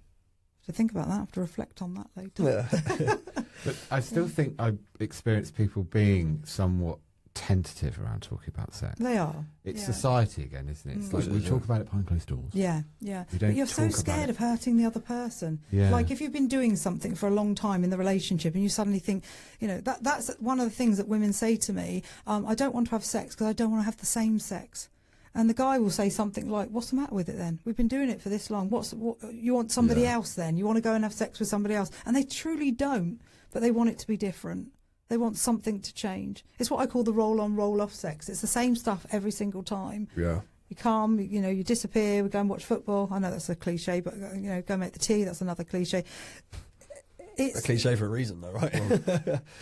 Speaker 3: To think about that, I have to reflect on that later.
Speaker 4: Yeah.
Speaker 2: But I still think I experienced people being somewhat tentative around talking about sex.
Speaker 3: They are.
Speaker 2: It's society again, isn't it? It's like we talk about it behind closed doors.
Speaker 3: Yeah. But you're so scared of hurting the other person.
Speaker 2: Yeah.
Speaker 3: Like if you've been doing something for a long time in the relationship and you suddenly think, that's one of the things that women say to me, I don't want to have sex because I don't want to have the same sex. And the guy will say something like, what's the matter with it then? We've been doing it for this long. What you want somebody else then? You want to go and have sex with somebody else? And they truly don't, but they want it to be different. They want something to change. It's what I call the roll-on, roll-off sex. It's the same stuff every single time.
Speaker 4: Yeah.
Speaker 3: You come, you disappear, we go and watch football. I know that's a cliche, but, go make the tea, that's another cliche. It's
Speaker 4: a cliche for a reason, though, right?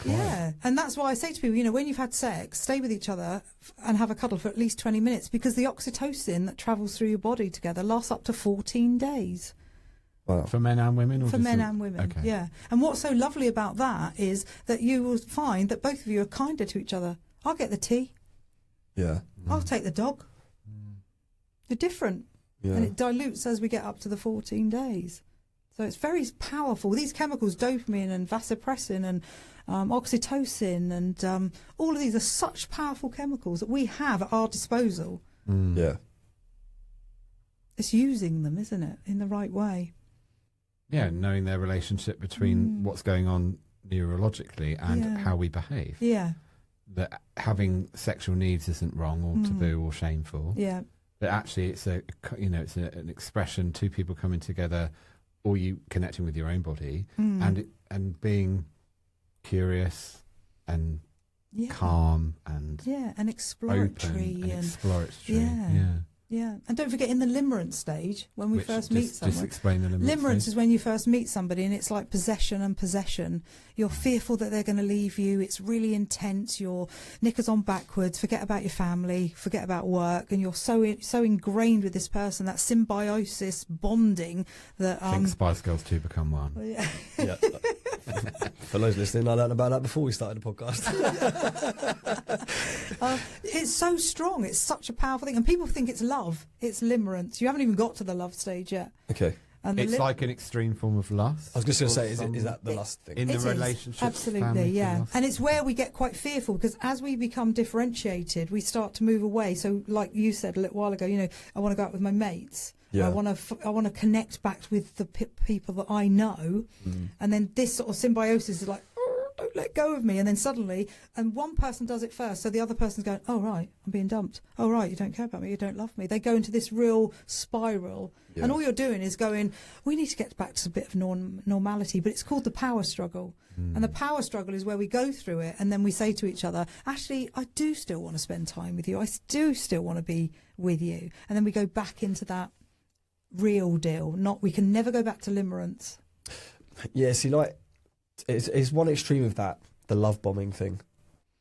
Speaker 3: Yeah, and that's why I say to people, when you've had sex, stay with each other and have a cuddle for at least 20 minutes because the oxytocin that travels through your body together lasts up to 14 days.
Speaker 2: Wow. For men and women? Or
Speaker 3: for men and women,
Speaker 2: okay.
Speaker 3: Yeah. And what's so lovely about that is that you will find that both of you are kinder to each other. I'll get the tea.
Speaker 4: Yeah.
Speaker 3: I'll take the dog. You're different.
Speaker 4: Yeah.
Speaker 3: And it dilutes as we get up to the 14 days. So it's very powerful. These chemicals, dopamine and vasopressin and oxytocin and all of these are such powerful chemicals that we have at our disposal.
Speaker 4: Yeah.
Speaker 3: It's using them, isn't it, in the right way?
Speaker 2: Yeah, knowing their relationship between what's going on neurologically and how we behave.
Speaker 3: Yeah.
Speaker 2: That having sexual needs isn't wrong or taboo or shameful.
Speaker 3: Yeah.
Speaker 2: But actually it's an expression, two people coming together or you connecting with your own body and being curious and calm and
Speaker 3: and exploratory
Speaker 2: open and exploratory.
Speaker 3: Yeah, and don't forget in the limerence stage when we first meet someone.
Speaker 2: Just explain the limerence.
Speaker 3: Limerence is when you first meet somebody, and it's like possession and possession. You're fearful that they're going to leave you. It's really intense. Your knickers on backwards. Forget about your family. Forget about work, and you're so ingrained with this person, that symbiosis bonding that.
Speaker 2: I think Spice Girls 2 become one.
Speaker 3: Yeah.
Speaker 4: Yeah. For those listening, I learned about that before we started the podcast.
Speaker 3: It's so strong. It's such a powerful thing, and people think it's love. It's limerence. You haven't even got to the love stage yet.
Speaker 4: Okay.
Speaker 3: And
Speaker 2: it's like an extreme form of lust.
Speaker 4: I was just going to say, is that the lust thing?
Speaker 2: In the relationship?
Speaker 3: Absolutely, yeah. And it's where we get quite fearful because as we become differentiated, we start to move away. So like you said a little while ago, I want to go out with my mates. Yeah. I want to connect back with the people that I know. And then this sort of symbiosis is like, don't let go of me. And then suddenly, and one person does it first, so the other person's going, oh, right, I'm being dumped. Oh, right, you don't care about me, you don't love me. They go into this real spiral. Yeah. And all you're doing is going, we need to get back to a bit of normality, but it's called the power struggle. And the power struggle is where we go through it and then we say to each other, actually, I do still want to spend time with you. I do still want to be with you. And then we go back into that real deal. We can never go back to limerence.
Speaker 4: Yeah, see, like, it's one extreme of that, the love bombing thing.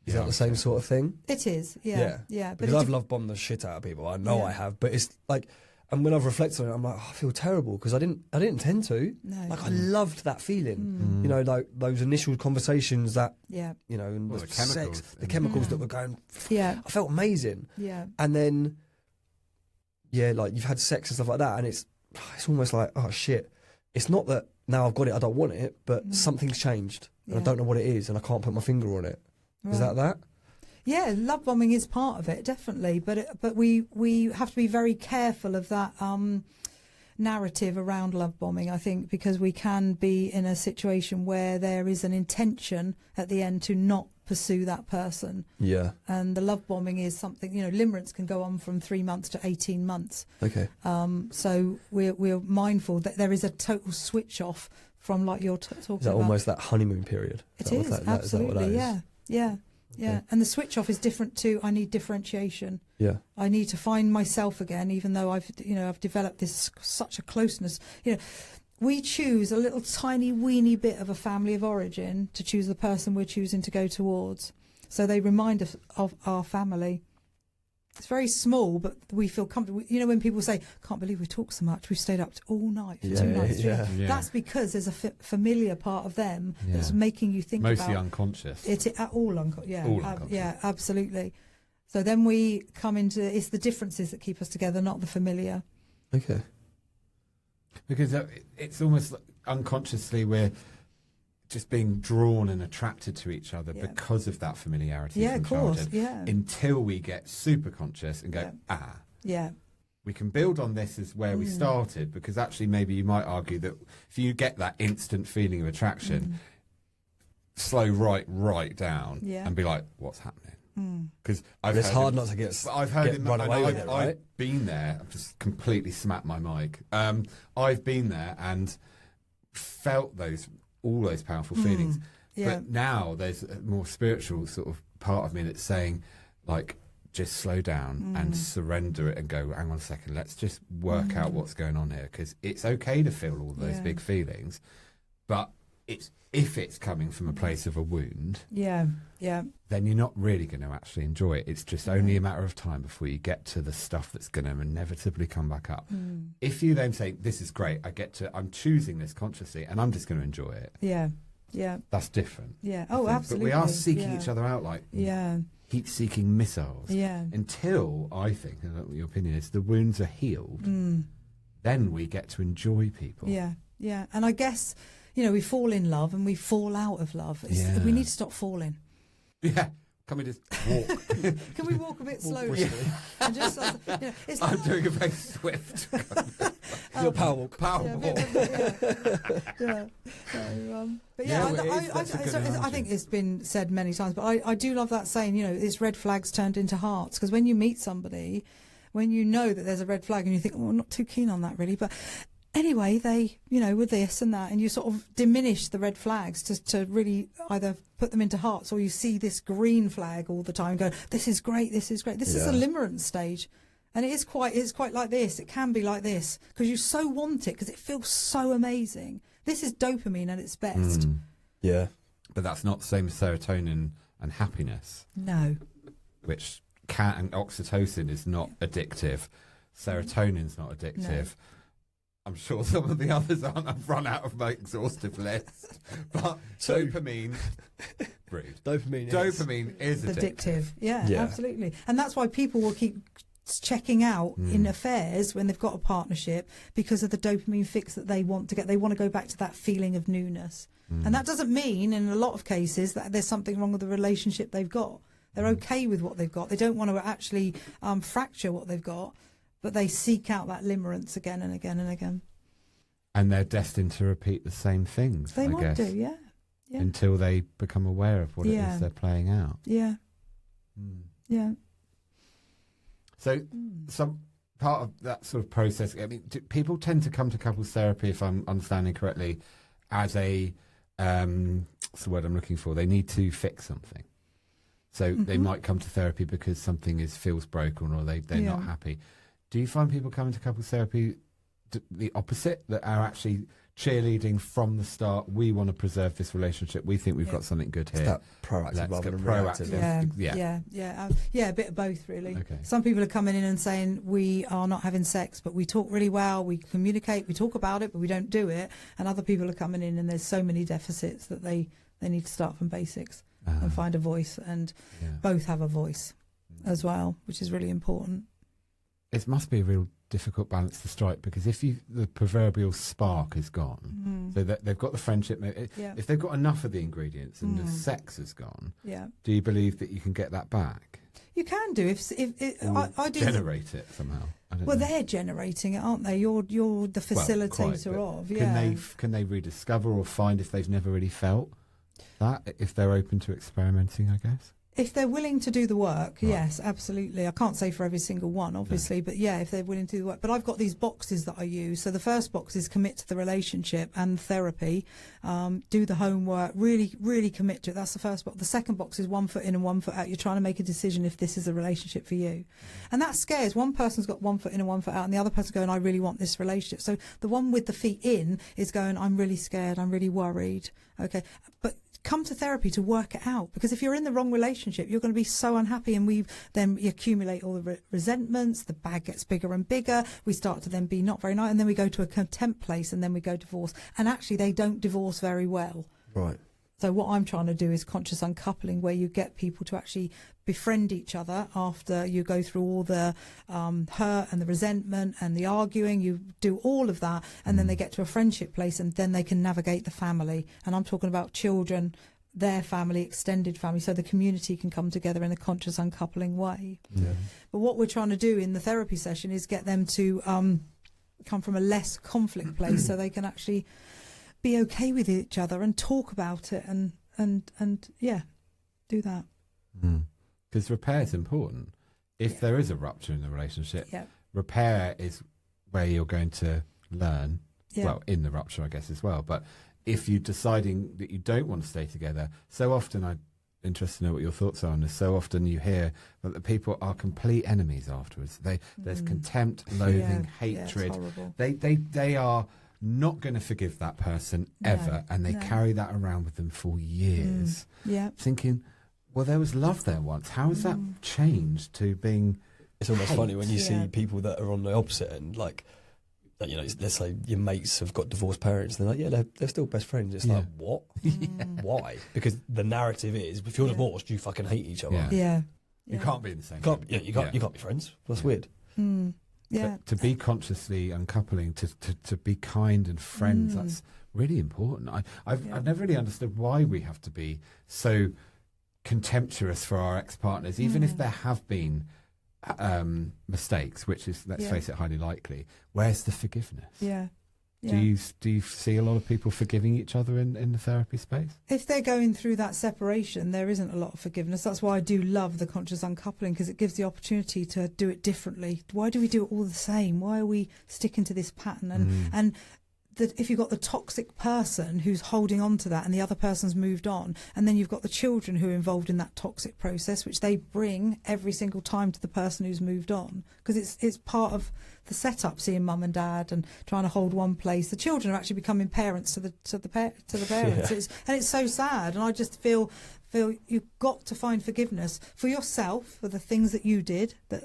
Speaker 4: Is that the same sort of thing?
Speaker 3: It is, yeah.
Speaker 4: Because I've love bombed the shit out of people. I know I have, but it's like, and when I've reflected on it, I'm like, I feel terrible because I didn't intend to. No. Like I loved that feeling, like those initial conversations that, and the sex, the chemicals that were going. I felt amazing. Yeah, and then, like you've had sex and stuff like that, and it's almost like, oh shit, it's not that. Now I've got it, I don't want it, but something's changed, and I don't know what it is, and I can't put my finger on it. Right. Is that?
Speaker 3: Yeah, love bombing is part of it, definitely. But we have to be very careful of that narrative around love bombing, I think, because we can be in a situation where there is an intention at the end to not pursue that person. Yeah. And the love bombing is something, limerence can go on from 3 months to 18 months. Okay. So we're mindful that there is a total switch off from like you're talking about.
Speaker 4: Is that almost that honeymoon period?
Speaker 3: It is, absolutely, yeah. Yeah, and the switch off is different to I need differentiation.
Speaker 4: Yeah.
Speaker 3: I need to find myself again, even though I've developed this such a closeness. We choose a little tiny weeny bit of a family of origin to choose the person we're choosing to go towards. So they remind us of our family. It's very small, but we feel comfortable. When people say, "Can't believe we talked so much. We stayed up all night for 2 nights."
Speaker 4: Yeah.
Speaker 3: That's because there's a familiar part of them that's making you think
Speaker 2: mostly
Speaker 3: about
Speaker 2: unconscious.
Speaker 3: All unconscious. Yeah,
Speaker 2: all unconscious.
Speaker 3: Yeah, absolutely. So then we come into it's the differences that keep us together, not the familiar.
Speaker 4: Okay.
Speaker 2: Because it's almost like unconsciously we're just being drawn and attracted to each other because of that familiarity from
Speaker 3: of course.
Speaker 2: childhood.
Speaker 3: Yeah.
Speaker 2: Until we get super conscious and go,
Speaker 3: Yeah.
Speaker 2: we can build on this as where we started, because actually maybe you might argue that if you get that instant feeling of attraction, slow right down and be like, what's happening? Because
Speaker 4: it's hard not to get.
Speaker 2: I've heard
Speaker 4: get run away with it, right?
Speaker 2: I've been there. I've just completely smacked my mic. I've been there and felt all those powerful feelings.
Speaker 3: Yeah.
Speaker 2: But now there's a more spiritual sort of part of me that's saying, like, just slow down and surrender it and go, hang on a second, let's just work out what's going on here, because it's okay to feel all those big feelings, but if it's coming from a place of a wound, then you're not really going to actually enjoy it. It's just only a matter of time before you get to the stuff that's going to inevitably come back up. If you then say, this is great, I'm choosing this consciously and I'm just going to enjoy it.
Speaker 3: Yeah.
Speaker 2: That's different.
Speaker 3: Yeah. Oh, absolutely.
Speaker 2: But we are seeking each other out like heat-seeking missiles.
Speaker 3: Yeah.
Speaker 2: Until, I think, I don't know what your opinion is, the wounds are healed, then we get to enjoy people.
Speaker 3: Yeah. And I guess, we fall in love and we fall out of love. We need to stop falling.
Speaker 2: Yeah. Can we just walk?
Speaker 3: Can we walk a bit slowly? And just, it's
Speaker 2: I'm doing a very swift.
Speaker 4: Your power walk.
Speaker 3: I think it's been said many times, but I do love that saying, it's red flags turned into hearts. Because when you meet somebody, when you know that there's a red flag and you think, I'm not too keen on that really, but anyway, they, with this and that, and you sort of diminish the red flags to really either put them into hearts, or you see this green flag all the time going, this is great, this is great. This is the limerence stage. And it's quite like this. It can be like this because you so want it, because it feels so amazing. This is dopamine at its best.
Speaker 4: Yeah.
Speaker 2: But that's not the same as serotonin and happiness.
Speaker 3: No.
Speaker 2: Which and oxytocin is not addictive. Serotonin's not addictive. No. I'm sure some of the others aren't. I've run out of my exhaustive list. But dopamine, rude. Dopamine is addictive.
Speaker 3: Yeah, absolutely. And that's why people will keep checking out in affairs when they've got a partnership, because of the dopamine fix that they want to get. They want to go back to that feeling of newness. And that doesn't mean, in a lot of cases, that there's something wrong with the relationship they've got. They're okay with what they've got. They don't want to actually fracture what they've got, but they seek out that limerence again and again and again. And
Speaker 2: they're destined to repeat the same things,
Speaker 3: They might
Speaker 2: guess,
Speaker 3: do, yeah.
Speaker 2: until they become aware of what it is they're playing out.
Speaker 3: Yeah. Yeah.
Speaker 2: So some part of that sort of process, I mean, people tend to come to couples therapy, if I'm understanding correctly, as what's the word I'm looking for? They need to fix something. So they might come to therapy because something feels broken, or they're not happy. Do you find people coming to couples therapy the opposite, that are actually cheerleading from the start? We want to preserve this relationship. We think we've got something good here.
Speaker 4: It's that proactive rather than reactive.
Speaker 3: Yeah, a bit of both, really.
Speaker 2: Okay.
Speaker 3: Some people are coming in and saying, we are not having sex, but we talk really well, we communicate, we talk about it, but we don't do it. And other people are coming in and there's so many deficits that they need to start from basics and find a voice, and both have a voice as well, which is really important.
Speaker 2: It must be a real difficult balance to strike, because if the proverbial spark is gone, so that they've got the friendship, if they've got enough of the ingredients and the sex is gone, do you believe that you can get that back?
Speaker 3: You can do if I do
Speaker 2: generate it somehow.
Speaker 3: Well, they're generating it, aren't they? You're the facilitator of. Yeah.
Speaker 2: Can they rediscover or find if they've never really felt that, if they're open to experimenting? I guess
Speaker 3: If they're willing to do the work, yes, absolutely. I can't say for every single one, obviously, but yeah, if they're willing to do the work. But I've got these boxes that I use. So the first box is commit to the relationship and therapy, do the homework, really, really commit to it. That's the first box. The second box is 1 foot in and 1 foot out. You're trying to make a decision if this is a relationship for you. And that scares. One person's got 1 foot in and 1 foot out, and the other person's going, I really want this relationship. So the one with the feet in is going, I'm really scared, I'm really worried. Okay. But come to therapy to work it out, because if you're in the wrong relationship, you're going to be so unhappy, and then you accumulate all the resentments. The bag gets bigger and bigger. We start to then be not very nice, and then we go to a contempt place, and then we go divorce. And actually, they don't divorce very well.
Speaker 4: Right.
Speaker 3: So what I'm trying to do is conscious uncoupling, where you get people to actually befriend each other after you go through all the hurt and the resentment and the arguing. You do all of that, and then they get to a friendship place, and then they can navigate the family. And I'm talking about children, their family, extended family, so the community can come together in a conscious uncoupling way.
Speaker 4: Yeah.
Speaker 3: But what we're trying to do in the therapy session is get them to come from a less conflict place, so they can actually be okay with each other and talk about it, and yeah, do that.
Speaker 2: Because repair is important. If there is a rupture in the relationship, repair is where you're going to learn. Well, in the rupture, I guess, as well. But if you're deciding that you don't want to stay together, so often, I'm interested to know what your thoughts are on this, so often you hear that the people are complete enemies afterwards. There's contempt, loathing, hatred. They are not going to forgive that person ever, and they carry that around with them for years. Thinking, well, there was love there once. How has that changed to being
Speaker 4: It's almost
Speaker 2: hate?
Speaker 4: funny when you see people that are on the opposite end, like, you know, let's say your mates have got divorced parents, and they're like, they're still best friends. It's like, what? Why? Because the narrative is, if you're divorced, you fucking hate each other.
Speaker 2: You can't be in the same.
Speaker 4: You can't be friends. That's weird.
Speaker 2: But to be consciously uncoupling, to be kind and friends, that's really important. I've never really understood why we have to be so contemptuous for our ex-partners, even if there have been mistakes, which is, let's face it, highly likely. Where's the forgiveness? Do you see a lot of people forgiving each other in the therapy space?
Speaker 3: If they're going through that separation, there isn't a lot of forgiveness. That's why I do love the conscious uncoupling, because it gives the opportunity to do it differently. Why do we do it all the same? Why are we sticking to this pattern? And that if you've got the toxic person who's holding on to that, and the other person's moved on, and then you've got the children who are involved in that toxic process, which they bring every single time to the person who's moved on, because it's part of the setup, seeing mum and dad and trying to hold one place. The children are actually becoming parents to the parents. It's so sad, and I just feel you've got to find forgiveness for yourself for the things that you did that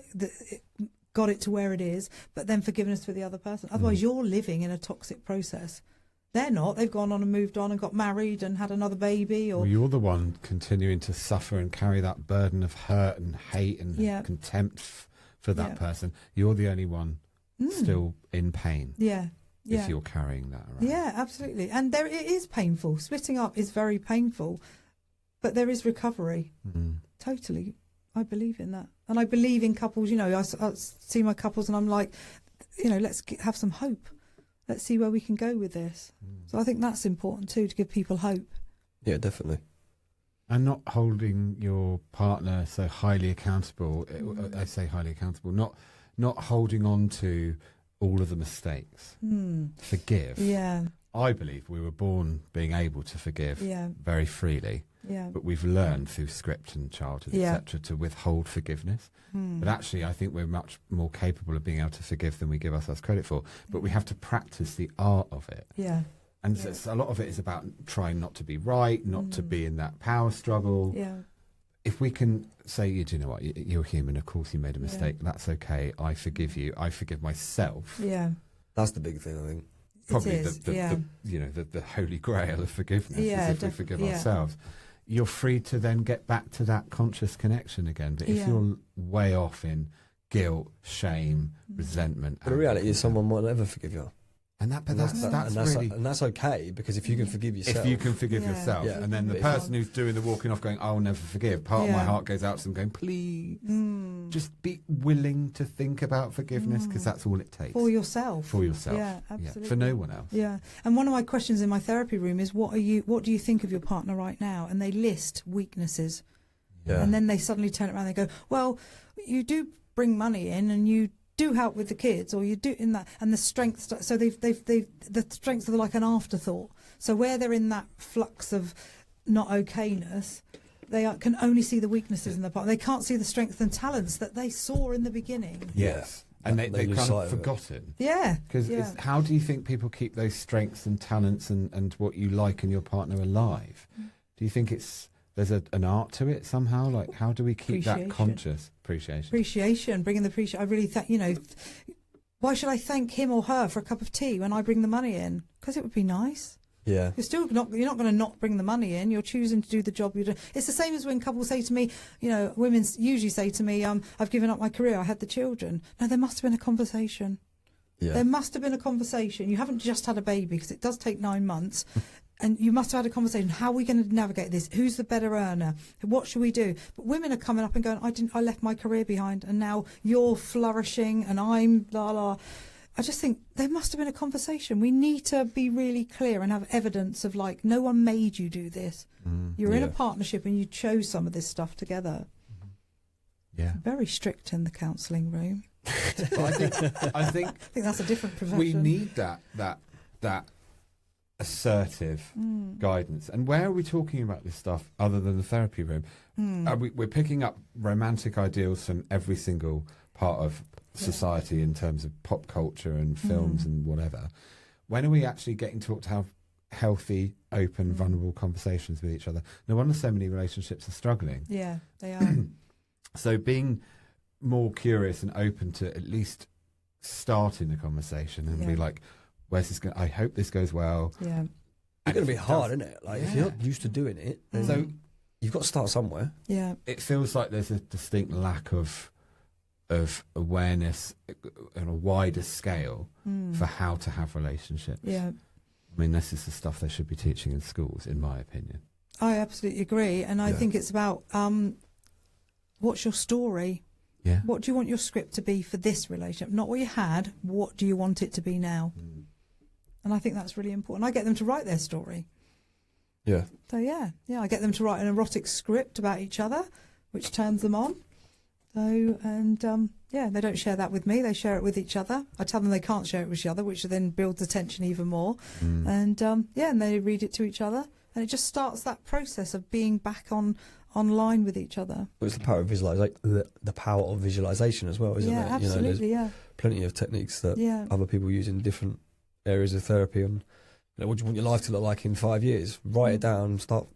Speaker 3: got it to where it is, but then forgiveness for the other person. Otherwise, you're living in a toxic process. They're not. They've gone on and moved on and got married and had another baby. Or
Speaker 2: you're the one continuing to suffer and carry that burden of hurt and hate and contempt for that person. You're the only one still in pain. If you're carrying that around.
Speaker 3: Yeah, absolutely. And it is painful. Splitting up is very painful, but there is recovery. Totally. I believe in that. And I believe in couples. You know, I see my couples and I'm like, you know, let's have some hope. Let's see where we can go with this. So I think that's important too, to give people hope.
Speaker 4: Yeah, definitely.
Speaker 2: And not holding your partner so highly accountable. I say highly accountable. Not holding on to all of the mistakes. Forgive.
Speaker 3: Yeah.
Speaker 2: I believe we were born being able to forgive very freely. But we've learned through script and childhood, etc., to withhold forgiveness. But actually, I think we're much more capable of being able to forgive than we give ourselves credit for. But we have to practice the art of it. And so a lot of it is about trying not to be right, not to be in that power struggle. If we can say, do you know what, you're human, of course you made a mistake, that's okay, I forgive you, I forgive myself.
Speaker 4: That's the big thing, I think.
Speaker 2: Probably the holy grail of forgiveness is if we forgive ourselves. You're free to then get back to that conscious connection again. But if you're way off in guilt, shame, resentment,
Speaker 4: but the reality is someone might never forgive you.
Speaker 2: And that's
Speaker 4: okay, because if you can forgive yourself,
Speaker 2: and then the person who's doing the walking off going, I'll never forgive, part of my heart goes out to them going, please just be willing to think about forgiveness, because that's all it takes.
Speaker 3: For yourself.
Speaker 2: Yeah, absolutely. For no one else.
Speaker 3: And one of my questions in my therapy room is, what do you think of your partner right now? And they list weaknesses.
Speaker 2: Yeah.
Speaker 3: And then they suddenly turn around and they go, well, you do bring money in and you do help with the kids, or you do in that, and the strengths. So the strengths are like an afterthought. So where they're in that flux of not okayness, they can only see the weaknesses in the part. They can't see the strengths and talents that they saw in the beginning.
Speaker 2: Yes. And they kind of forgotten.
Speaker 3: Yeah.
Speaker 2: Because how do you think people keep those strengths and talents and what you like in your partner alive? Do you think there's an art to it somehow? Like, how do we keep that conscious? Appreciation.
Speaker 3: Bringing the appreciation. I really think, why should I thank him or her for a cup of tea when I bring the money in? Because it would be nice.
Speaker 4: Yeah.
Speaker 3: You're not going to not bring the money in. You're choosing to do the job you're doing. It's the same as when couples say to me, women usually say to me, I've given up my career, I had the children. No, there must have been a conversation.
Speaker 4: Yeah.
Speaker 3: There must have been a conversation. You haven't just had a baby, because it does take 9 months. And you must have had a conversation. How are we going to navigate this? Who's the better earner? What should we do? But women are coming up and going, I left my career behind, and now you're flourishing and I'm la la. I just think there must have been a conversation. We need to be really clear and have evidence of, like, no one made you do this. You're in a partnership and you chose some of this stuff together.
Speaker 2: Yeah.
Speaker 3: Very strict in the counselling room.
Speaker 2: But I think
Speaker 3: that's a different profession.
Speaker 2: we need that assertive guidance. And where are we talking about this stuff other than the therapy room? We're picking up romantic ideals from every single part of society in terms of pop culture and films and whatever. When are we actually getting taught to have healthy, open, vulnerable conversations with each other? No wonder so many relationships are struggling.
Speaker 3: Yeah, they are.
Speaker 2: So being more curious and open to at least starting the conversation and be like, where's this going? I hope this goes well.
Speaker 3: Yeah.
Speaker 4: It's going to be hard, isn't it? Like, if you're not used to doing it, so you've got to start somewhere.
Speaker 3: Yeah.
Speaker 2: It feels like there's a distinct lack of awareness on a wider scale for how to have relationships.
Speaker 3: Yeah.
Speaker 2: I mean, this is the stuff they should be teaching in schools, in my opinion.
Speaker 3: I absolutely agree. And I think it's about what's your story?
Speaker 2: Yeah.
Speaker 3: What do you want your script to be for this relationship? Not what you had. What do you want it to be now? And I think that's really important. I get them to write their story.
Speaker 4: Yeah.
Speaker 3: So, I get them to write an erotic script about each other, which turns them on. So, and they don't share that with me. They share it with each other. I tell them they can't share it with each other, which then builds the tension even more. And, and they read it to each other. And it just starts that process of being back online with each other.
Speaker 4: Well, it's the power of visualization, the power of visualization as well, isn't it?
Speaker 3: Absolutely,
Speaker 4: there's plenty of techniques that other people use in different areas of therapy. And what do you want your life to look like in 5 years? Write it down, start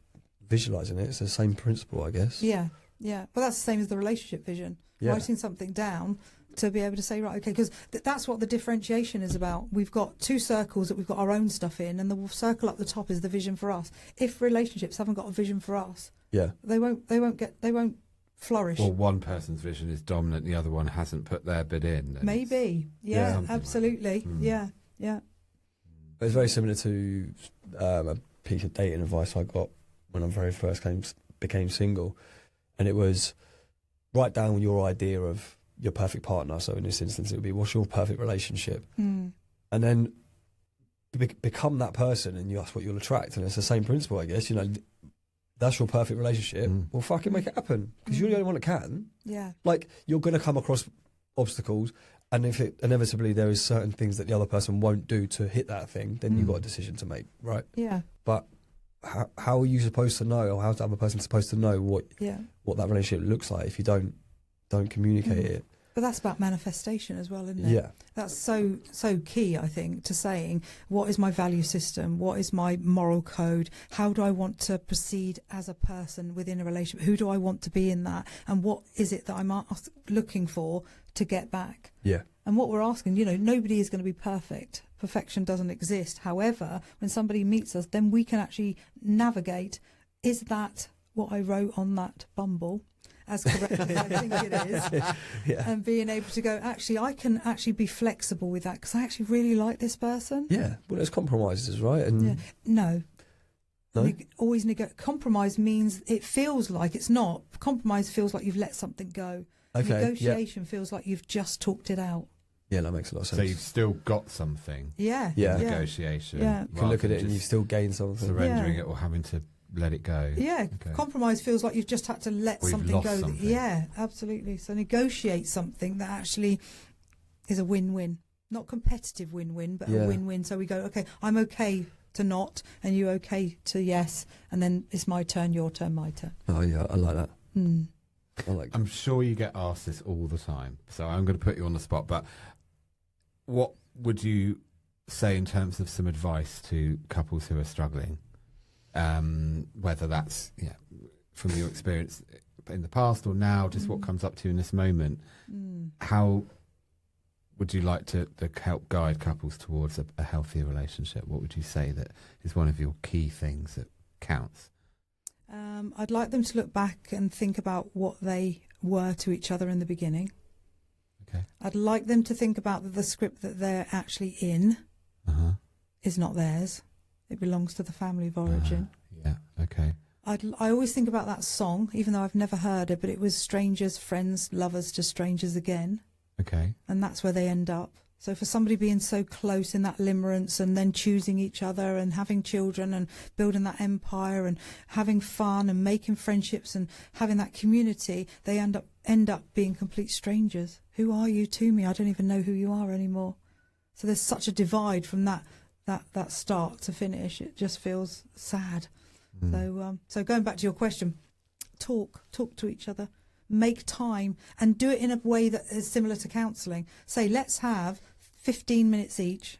Speaker 4: visualizing it. It's the same principle, I guess.
Speaker 3: Yeah. Well, that's the same as the relationship vision. Writing something down to be able to say, right, okay, because that's what the differentiation is about. We've got 2 circles that we've got our own stuff in, and the circle up the top is the vision for us. If relationships haven't got a vision for us, they won't flourish.
Speaker 2: Or one person's vision is dominant, the other one hasn't put their bit in.
Speaker 3: Maybe, absolutely, like yeah.
Speaker 4: It's very similar to a piece of dating advice I got when I very first became single, and it was write down your idea of your perfect partner. So in this instance, it would be, what's your perfect relationship? And then become that person, and that's what you'll attract. And it's the same principle, I guess. That's your perfect relationship. Well, fucking make it happen, because you're the only one that can.
Speaker 3: Yeah.
Speaker 4: Like, you're going to come across obstacles, and if inevitably there is certain things that the other person won't do to hit that thing, then you've got a decision to make, right?
Speaker 3: Yeah.
Speaker 4: But how are you supposed to know, or how's the other person supposed to know what that relationship looks like if you don't communicate it?
Speaker 3: But that's about manifestation as well, isn't it?
Speaker 4: Yeah.
Speaker 3: That's so key, I think, to saying, what is my value system? What is my moral code? How do I want to proceed as a person within a relationship? Who do I want to be in that? And what is it that I'm looking for to get back?
Speaker 4: Yeah.
Speaker 3: And what we're asking, nobody is going to be perfect. Perfection doesn't exist. However, when somebody meets us, then we can actually navigate, is that what I wrote on that Bumble? As correct as I think it is, and being able to go, actually, I can actually be flexible with that, because I actually really like this person.
Speaker 4: Yeah, well, there's compromises, right? And
Speaker 3: no. Always compromise means it feels like it's not. Compromise feels like you've let something go.
Speaker 4: Okay.
Speaker 3: Negotiation feels like you've just talked it out.
Speaker 4: Yeah, that makes a lot of sense.
Speaker 2: So you've still got something.
Speaker 3: Yeah.
Speaker 2: Negotiation.
Speaker 3: Yeah.
Speaker 4: You can look at it and you've still gained something.
Speaker 2: Surrendering it or having to let it go.
Speaker 3: Yeah,
Speaker 2: Okay.
Speaker 3: compromise feels like you've just had to let
Speaker 2: Or you've
Speaker 3: something
Speaker 2: lost
Speaker 3: go.
Speaker 2: something.
Speaker 3: Yeah, absolutely. So negotiate something that actually is a win-win, not competitive win-win, but a win-win. So we go, okay, I'm okay to not, and you okay to yes, and then it's my turn, your turn, my turn.
Speaker 4: Oh yeah, I like that. I like.
Speaker 2: I'm sure you get asked this all the time, so I'm going to put you on the spot. But what would you say in terms of some advice to couples who are struggling? Whether that's from your experience in the past or now, just what comes up to you in this moment. How would you like to help guide couples towards a healthier relationship? What would you say that is one of your key things that counts?
Speaker 3: I'd like them to look back and think about what they were to each other in the beginning.
Speaker 2: Okay.
Speaker 3: I'd like them to think about that the script that they're actually in is not theirs. It belongs to the family of origin.
Speaker 2: Yeah, okay.
Speaker 3: I always think about that song, even though I've never heard it, but it was strangers, friends, lovers to strangers again.
Speaker 2: Okay.
Speaker 3: And that's where they end up. So for somebody being so close in that limerence and then choosing each other and having children and building that empire and having fun and making friendships and having that community, they end up being complete strangers. Who are you to me? I don't even know who you are anymore. So there's such a divide from that start to finish. It just feels sad. So going back to your question, talk to each other. Make time and do it in a way that is similar to counselling. Say, let's have 15 minutes each,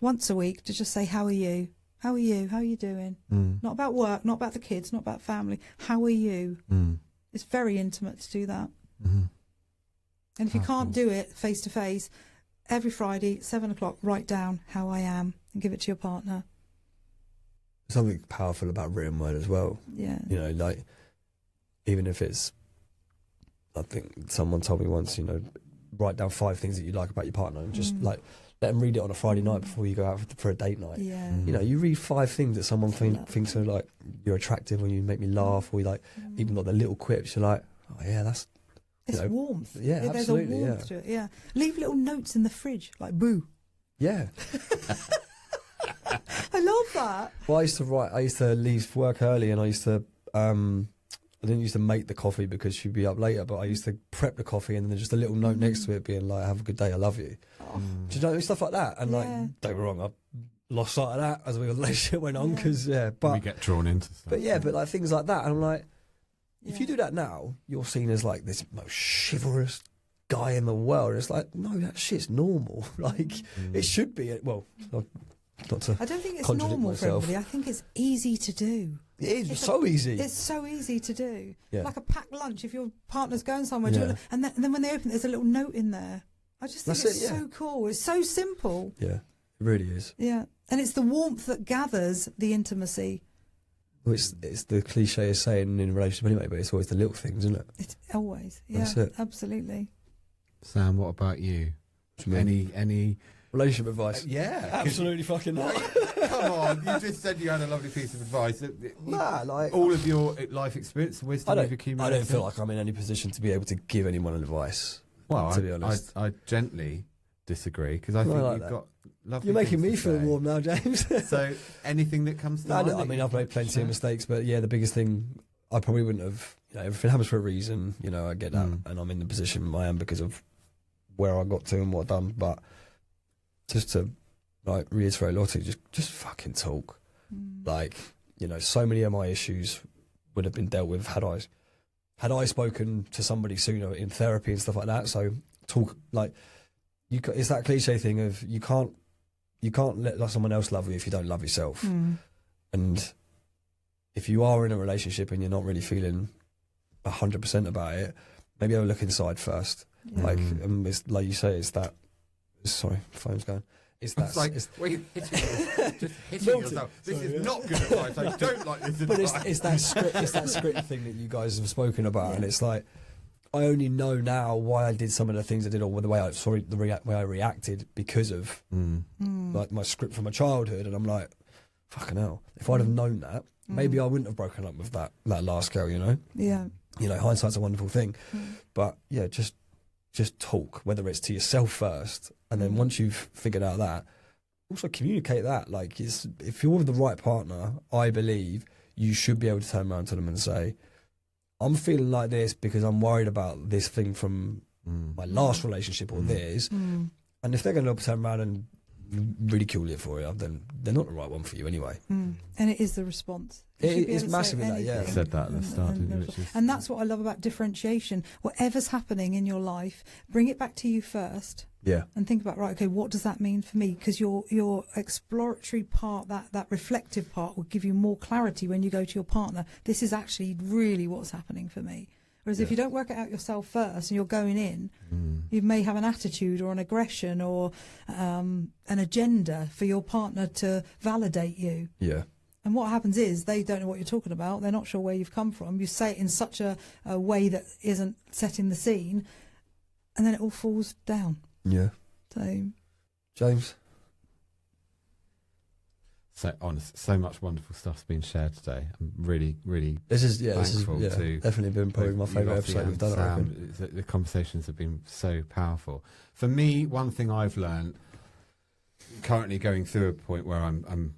Speaker 3: once a week, to just say, how are you? How are you? How are you doing? Not about work, not about the kids, not about family. How are you? It's very intimate to do that. And if you can't do it face to face, every Friday, 7 o'clock, write down how I am and give it to your partner.
Speaker 4: Something powerful about written word as well.
Speaker 3: Yeah.
Speaker 4: You know, like, even if it's, I think someone told me once, write down 5 things that you like about your partner and just like let them read it on a Friday night before you go out for a date night.
Speaker 3: Yeah.
Speaker 4: You read 5 things that someone thinks are like, you're attractive, or you make me laugh, or you like, even like the little quips, you're like, oh yeah, that's,
Speaker 3: it's warmth.
Speaker 4: Yeah,
Speaker 3: There's
Speaker 4: absolutely.
Speaker 3: a warmth to it. Yeah. Leave little notes in the fridge, like boo.
Speaker 4: Yeah.
Speaker 3: I love that.
Speaker 4: Well, I used to leave work early, and I didn't used to make the coffee because she'd be up later, but I used to prep the coffee and then just a little note next to it being like, have a good day, I love you. Do you know, stuff like that? And like, don't get me wrong, I lost sight of that as the relationship went on, because but
Speaker 2: we get drawn into stuff.
Speaker 4: But like things like that, and I'm like, if you do that now, you're seen as like this most chivalrous guy in the world. And it's like, no, that shit's normal. Like, it should be. Well, not to
Speaker 3: I don't think it's
Speaker 4: contradict
Speaker 3: normal
Speaker 4: myself.
Speaker 3: for everybody. I think it's easy to do.
Speaker 4: It is so easy.
Speaker 3: It's so easy to do.
Speaker 4: Yeah.
Speaker 3: Like a packed lunch, if your partner's going somewhere, and then when they open, there's a little note in there. I just think it's so cool. It's so simple.
Speaker 4: Yeah, it really is.
Speaker 3: Yeah, and it's the warmth that gathers the intimacy.
Speaker 4: Well, it's the cliche of saying in a relationship anyway, but it's always the little things, isn't it?
Speaker 3: It's always, yeah,
Speaker 4: That's it.
Speaker 3: Absolutely.
Speaker 2: Sam, what about you? Any
Speaker 4: relationship advice?
Speaker 2: Yeah,
Speaker 4: absolutely fucking not.
Speaker 2: Come on, you just said you had a lovely piece of advice.
Speaker 4: Nah, like
Speaker 2: all of your life experience, wisdom you've
Speaker 4: I
Speaker 2: accumulated.
Speaker 4: don't feel like I'm in any position to be able to give anyone advice.
Speaker 2: Well,
Speaker 4: to be honest,
Speaker 2: I gently disagree, because I think
Speaker 4: like
Speaker 2: you've
Speaker 4: that.
Speaker 2: got lovely.
Speaker 4: You're making
Speaker 2: things
Speaker 4: me
Speaker 2: to
Speaker 4: feel
Speaker 2: say.
Speaker 4: warm now, James.
Speaker 2: So, anything that comes to mind?
Speaker 4: I mean, I've made plenty of mistakes, but yeah, the biggest thing, I probably wouldn't have. Everything happens for a reason. I get that, and I'm in the position I am because of where I got to and what I've done. But just to like reiterate, Lottie, just fucking talk. Like, so many of my issues would have been dealt with had I spoken to somebody sooner in therapy and stuff like that. So talk, like, it's that cliche thing of you can't let someone else love you if you don't love yourself. And if you are in a relationship and you're not really feeling 100% about it, maybe have a look inside first. Like, it's like you say, it's that. Sorry, phone's going. It's that.
Speaker 2: It's like, just hitting yourself. This is not good advice. I don't like this advice.
Speaker 4: But it's that script. It's that script thing that you guys have spoken about, and it's like, I only know now why I did some of the things I did, or the way I reacted because of like my script from my childhood, and I'm like, fucking hell. If I'd have known that, maybe I wouldn't have broken up with that last girl.
Speaker 3: Yeah.
Speaker 4: Hindsight's a wonderful thing, but yeah, just talk, whether it's to yourself first, and then once you've figured out that, also communicate that. Like, if you're with the right partner, I believe you should be able to turn around to them and say, I'm feeling like this because I'm worried about this thing from my last relationship or theirs. And if they're going to turn around and ridicule it for you, then they're not the right one for you anyway.
Speaker 3: And it is the response.
Speaker 4: It's massively that, yeah.
Speaker 2: I said that at the start, didn't you?
Speaker 3: And that's what I love about differentiation. Whatever's happening in your life, bring it back to you first.
Speaker 4: Yeah.
Speaker 3: And think about, right, okay, what does that mean for me? Because your exploratory part, that reflective part, will give you more clarity when you go to your partner. This is actually really what's happening for me. Whereas if you don't work it out yourself first and you're going in, you may have an attitude or an aggression or an agenda for your partner to validate you.
Speaker 4: Yeah.
Speaker 3: And what happens is they don't know what you're talking about. They're not sure where you've come from. You say it in such a way that isn't setting the scene, and then it all falls down.
Speaker 4: Yeah.
Speaker 3: So,
Speaker 4: James?
Speaker 2: So honest, so much wonderful stuff's been shared today. I'm really, really thankful to
Speaker 4: definitely been probably my favourite episode we've done.
Speaker 2: The conversations have been so powerful. For me, one thing I've learned, currently going through a point where I'm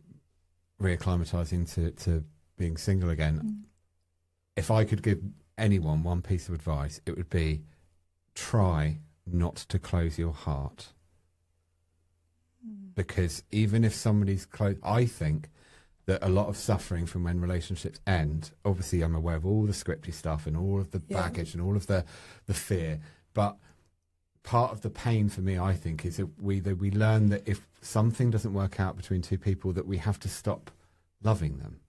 Speaker 2: reacclimatising to being single again. If I could give anyone one piece of advice, it would be try not to close your heart. Because even if somebody's close, I think that a lot of suffering from when relationships end, obviously I'm aware of all the scripty stuff and all of the baggage and all of the fear, but part of the pain for me, I think, is that we learn that if something doesn't work out between two people, that we have to stop loving them.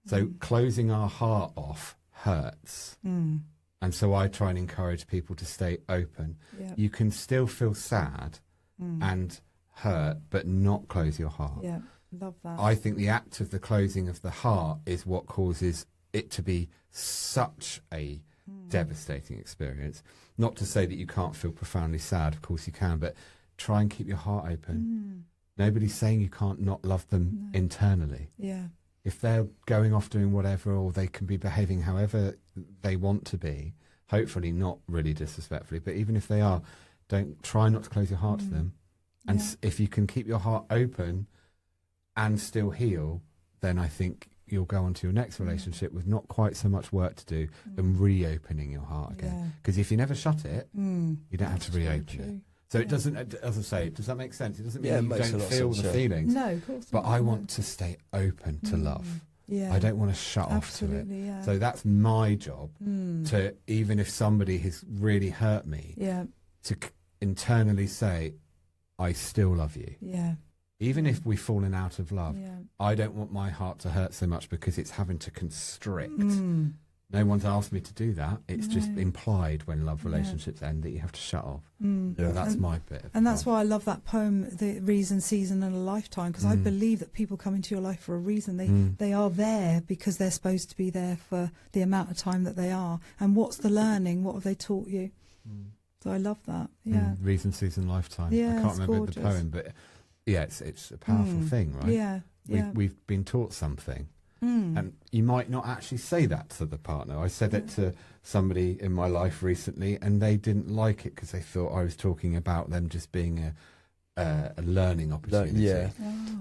Speaker 2: So closing our heart off hurts. And so I try and encourage people to stay open. You can still feel sad and hurt, but not close your heart.
Speaker 3: yeah, love that.
Speaker 2: I think the act of the closing of the heart is what causes it to be such a devastating experience. Not to say that you can't feel profoundly sad, of course you can, but try and keep your heart open. Nobody's saying you can't not love them internally.
Speaker 3: Yeah.
Speaker 2: If they're going off doing whatever, or they can be behaving however they want to be, hopefully not really disrespectfully, but even if they are, try not to close your heart to them. And if you can keep your heart open and still heal, then I think you'll go on to your next relationship with not quite so much work to do and reopening your heart again. Because if you never shut it, you don't have to reopen it. So it doesn't, as I say, does that make sense? It doesn't mean you don't feel the feelings.
Speaker 3: No, of course
Speaker 2: but
Speaker 3: not.
Speaker 2: I want to stay open to love.
Speaker 3: Yeah.
Speaker 2: I don't want to shut off to it.
Speaker 3: Yeah.
Speaker 2: So that's my job, to, even if somebody has really hurt me, to internally say, I still love you.
Speaker 3: Yeah.
Speaker 2: Even if we've fallen out of love,
Speaker 3: Yeah.
Speaker 2: I don't want my heart to hurt so much because it's having to constrict. No one's asked me to do that. It's just implied when love relationships end that you have to shut off. That's my bit.
Speaker 3: And that's why I love that poem, The Reason, Season and a Lifetime, because I believe that people come into your life for a reason. They are there because they're supposed to be there for the amount of time that they are. And what's the learning? What have they taught you? So I love that. Yeah.
Speaker 2: Reason, Season, Lifetime.
Speaker 3: Yeah,
Speaker 2: I can't remember
Speaker 3: gorgeous.
Speaker 2: the poem, but yeah, it's a powerful thing, right?
Speaker 3: Yeah.
Speaker 2: We've been taught something. And you might not actually say that to the partner. I said it to somebody in my life recently, and they didn't like it because they thought I was talking about them just being a learning opportunity.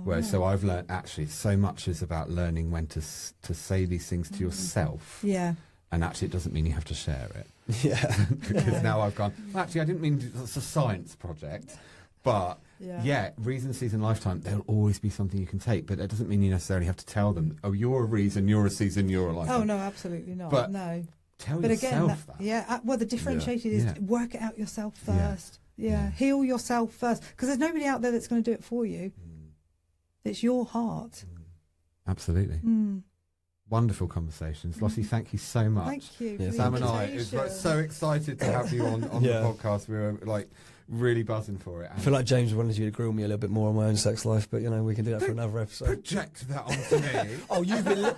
Speaker 2: Whereas, so I've learned actually so much is about learning when to say these things to yourself.
Speaker 3: Yeah.
Speaker 2: And actually, it doesn't mean you have to share it.
Speaker 4: Yeah.
Speaker 2: Because now I've gone, well, actually, I didn't mean it's a science project. But reason, season, lifetime, there'll always be something you can take. But that doesn't mean you necessarily have to tell them, oh, you're a reason, you're a season, you're a lifetime.
Speaker 3: Oh, no, absolutely not.
Speaker 2: But
Speaker 3: no.
Speaker 2: Tell
Speaker 3: But
Speaker 2: yourself
Speaker 3: again,
Speaker 2: that.
Speaker 3: yeah. Well, the differentiated is work it out yourself first. Yeah. Heal yourself first. Because there's nobody out there that's going to do it for you. It's your heart.
Speaker 2: Absolutely. Wonderful conversations. Lottie, thank you so much.
Speaker 3: Thank you.
Speaker 4: Yeah,
Speaker 3: for
Speaker 2: Sam
Speaker 3: the
Speaker 2: and I, it
Speaker 3: invitation.
Speaker 2: was so excited to have you on the podcast. We were like really buzzing for it.
Speaker 4: I feel like James wanted you to grill me a little bit more on my own sex life, but you know, we can do that for another episode.
Speaker 2: Project that onto me.
Speaker 4: Oh, you've been.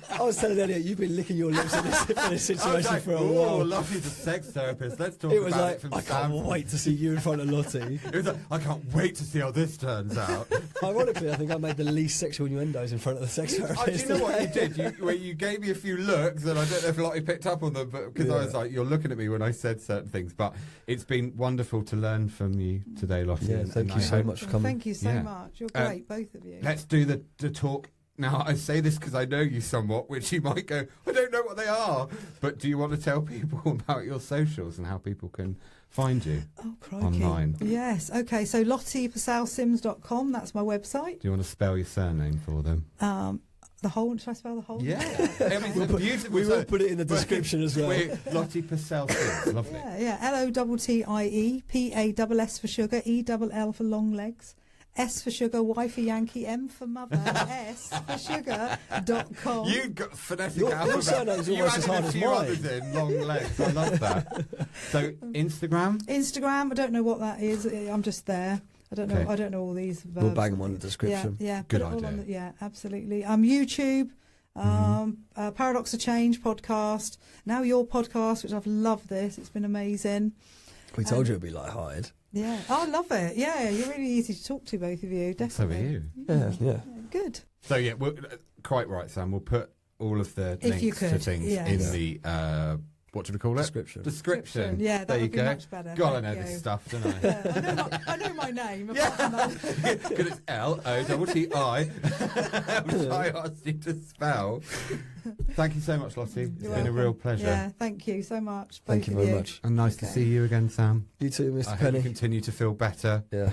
Speaker 4: I was telling Elliot, you've been licking your lips in this situation for a while.
Speaker 2: Oh, Lottie's a sex therapist. Let's talk
Speaker 4: It was
Speaker 2: about
Speaker 4: like,
Speaker 2: it from
Speaker 4: I can't
Speaker 2: Sam's
Speaker 4: wait to see you in front of Lottie.
Speaker 2: It was like, I can't wait to see how this turns out.
Speaker 4: Ironically, I think I made the least sexual innuendos in front of the sex therapist.
Speaker 2: Do you know what you did? Where you gave me a few looks, and I don't know if Lottie picked up on them, but because I was like, you're looking at me when I said certain things. But it's been wonderful to learn from you today, Lottie.
Speaker 4: Yeah, thank you so much for coming.
Speaker 3: Thank you so much. You're great, both of you.
Speaker 2: Let's do the talk Now, I say this because I know you somewhat, which you might go, I don't know what they are. But do you want to tell people about your socials and how people can find you online?
Speaker 3: Yes. Okay, so LottiePassell-Syms.com, that's my website.
Speaker 2: Do you want to spell your surname for them?
Speaker 3: The whole, should I spell the whole?
Speaker 2: Yeah. I mean,
Speaker 4: we will put it in the description as well.
Speaker 2: Lottie Passell-Syms, lovely.
Speaker 3: Yeah. LOTTIE, PASS for sugar, ELL for long legs, S for sugar, Y for Yankee, M for mother, S for sugar.com.
Speaker 2: You got phonetic
Speaker 4: Your
Speaker 2: alphabet.
Speaker 4: surname's
Speaker 2: You
Speaker 4: almost as hard
Speaker 2: added a
Speaker 4: as
Speaker 2: few
Speaker 4: mine.
Speaker 2: others in, long legs. I love that. So Instagram,
Speaker 3: I don't know what that is. I'm just there. I don't know.
Speaker 2: Okay.
Speaker 3: I don't know all these verbs.
Speaker 4: We'll bang them on the description.
Speaker 3: Yeah.
Speaker 2: Good
Speaker 3: Put it all
Speaker 2: idea.
Speaker 3: on yeah, absolutely. YouTube. Paradox of Change podcast. Now your podcast, which I've loved this. It's been amazing.
Speaker 4: We told you it'd be light-hearted.
Speaker 3: Yeah, I love it. Yeah, you're really easy to talk to, both of you. Definitely.
Speaker 2: So are you.
Speaker 4: Yeah.
Speaker 3: Good.
Speaker 2: So yeah, quite right, Sam. We'll put all of the
Speaker 3: If you
Speaker 2: links to
Speaker 3: could,
Speaker 2: things
Speaker 3: yes.
Speaker 2: in the what do we call it? Description.
Speaker 3: Yeah, that
Speaker 2: there you
Speaker 3: would be
Speaker 2: go.
Speaker 3: much better.
Speaker 2: God, I know
Speaker 3: Thank
Speaker 2: this
Speaker 3: you.
Speaker 2: stuff, don't I?
Speaker 3: Yeah, I know my name. Apart from that.
Speaker 2: Because it's LOTTI, which I asked you to spell. Thank you so much, Lottie. It's
Speaker 3: You're
Speaker 2: been a
Speaker 3: welcome.
Speaker 2: real pleasure.
Speaker 3: Yeah, thank you so much.
Speaker 4: Thank
Speaker 3: both
Speaker 4: you
Speaker 3: of
Speaker 4: very much.
Speaker 2: And nice to see you again, Sam.
Speaker 4: You too, Mr.
Speaker 2: I hope
Speaker 4: Penny.
Speaker 2: you continue to feel better.
Speaker 4: Yeah.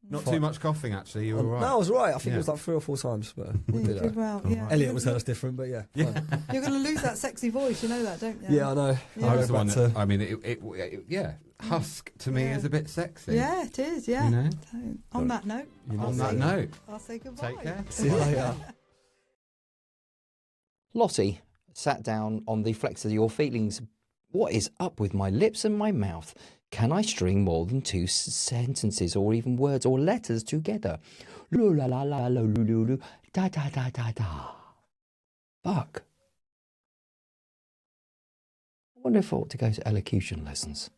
Speaker 2: Not
Speaker 4: Fine.
Speaker 2: too much coughing, actually. You were all right.
Speaker 4: No, I was right. I think
Speaker 2: Yeah.
Speaker 4: it was like 3 or 4 times, but we
Speaker 3: You
Speaker 4: did
Speaker 3: did
Speaker 4: that.
Speaker 3: well.
Speaker 2: All
Speaker 3: Yeah.
Speaker 2: right.
Speaker 4: Elliot was telling us different, but yeah. Fine.
Speaker 3: You're going to lose that sexy voice. You know that, don't you?
Speaker 4: Yeah, I know.
Speaker 3: Yeah.
Speaker 2: I was the one
Speaker 4: Back
Speaker 2: that,
Speaker 4: to-
Speaker 2: I mean, yeah, husk to me
Speaker 3: Yeah.
Speaker 2: is a bit sexy.
Speaker 3: Yeah, it is. Yeah.
Speaker 2: You know?
Speaker 3: So, on that note,
Speaker 2: On that note,
Speaker 3: I'll say goodbye.
Speaker 2: take care.
Speaker 4: See you later.
Speaker 1: Lottie sat down on the flex of your feelings. What is up with my lips and my mouth? Can I string more than 2 sentences or even words or letters together? Lu la la la lu lu lu lu da da da da da. Fuck. I wonder if I ought to go to elocution lessons.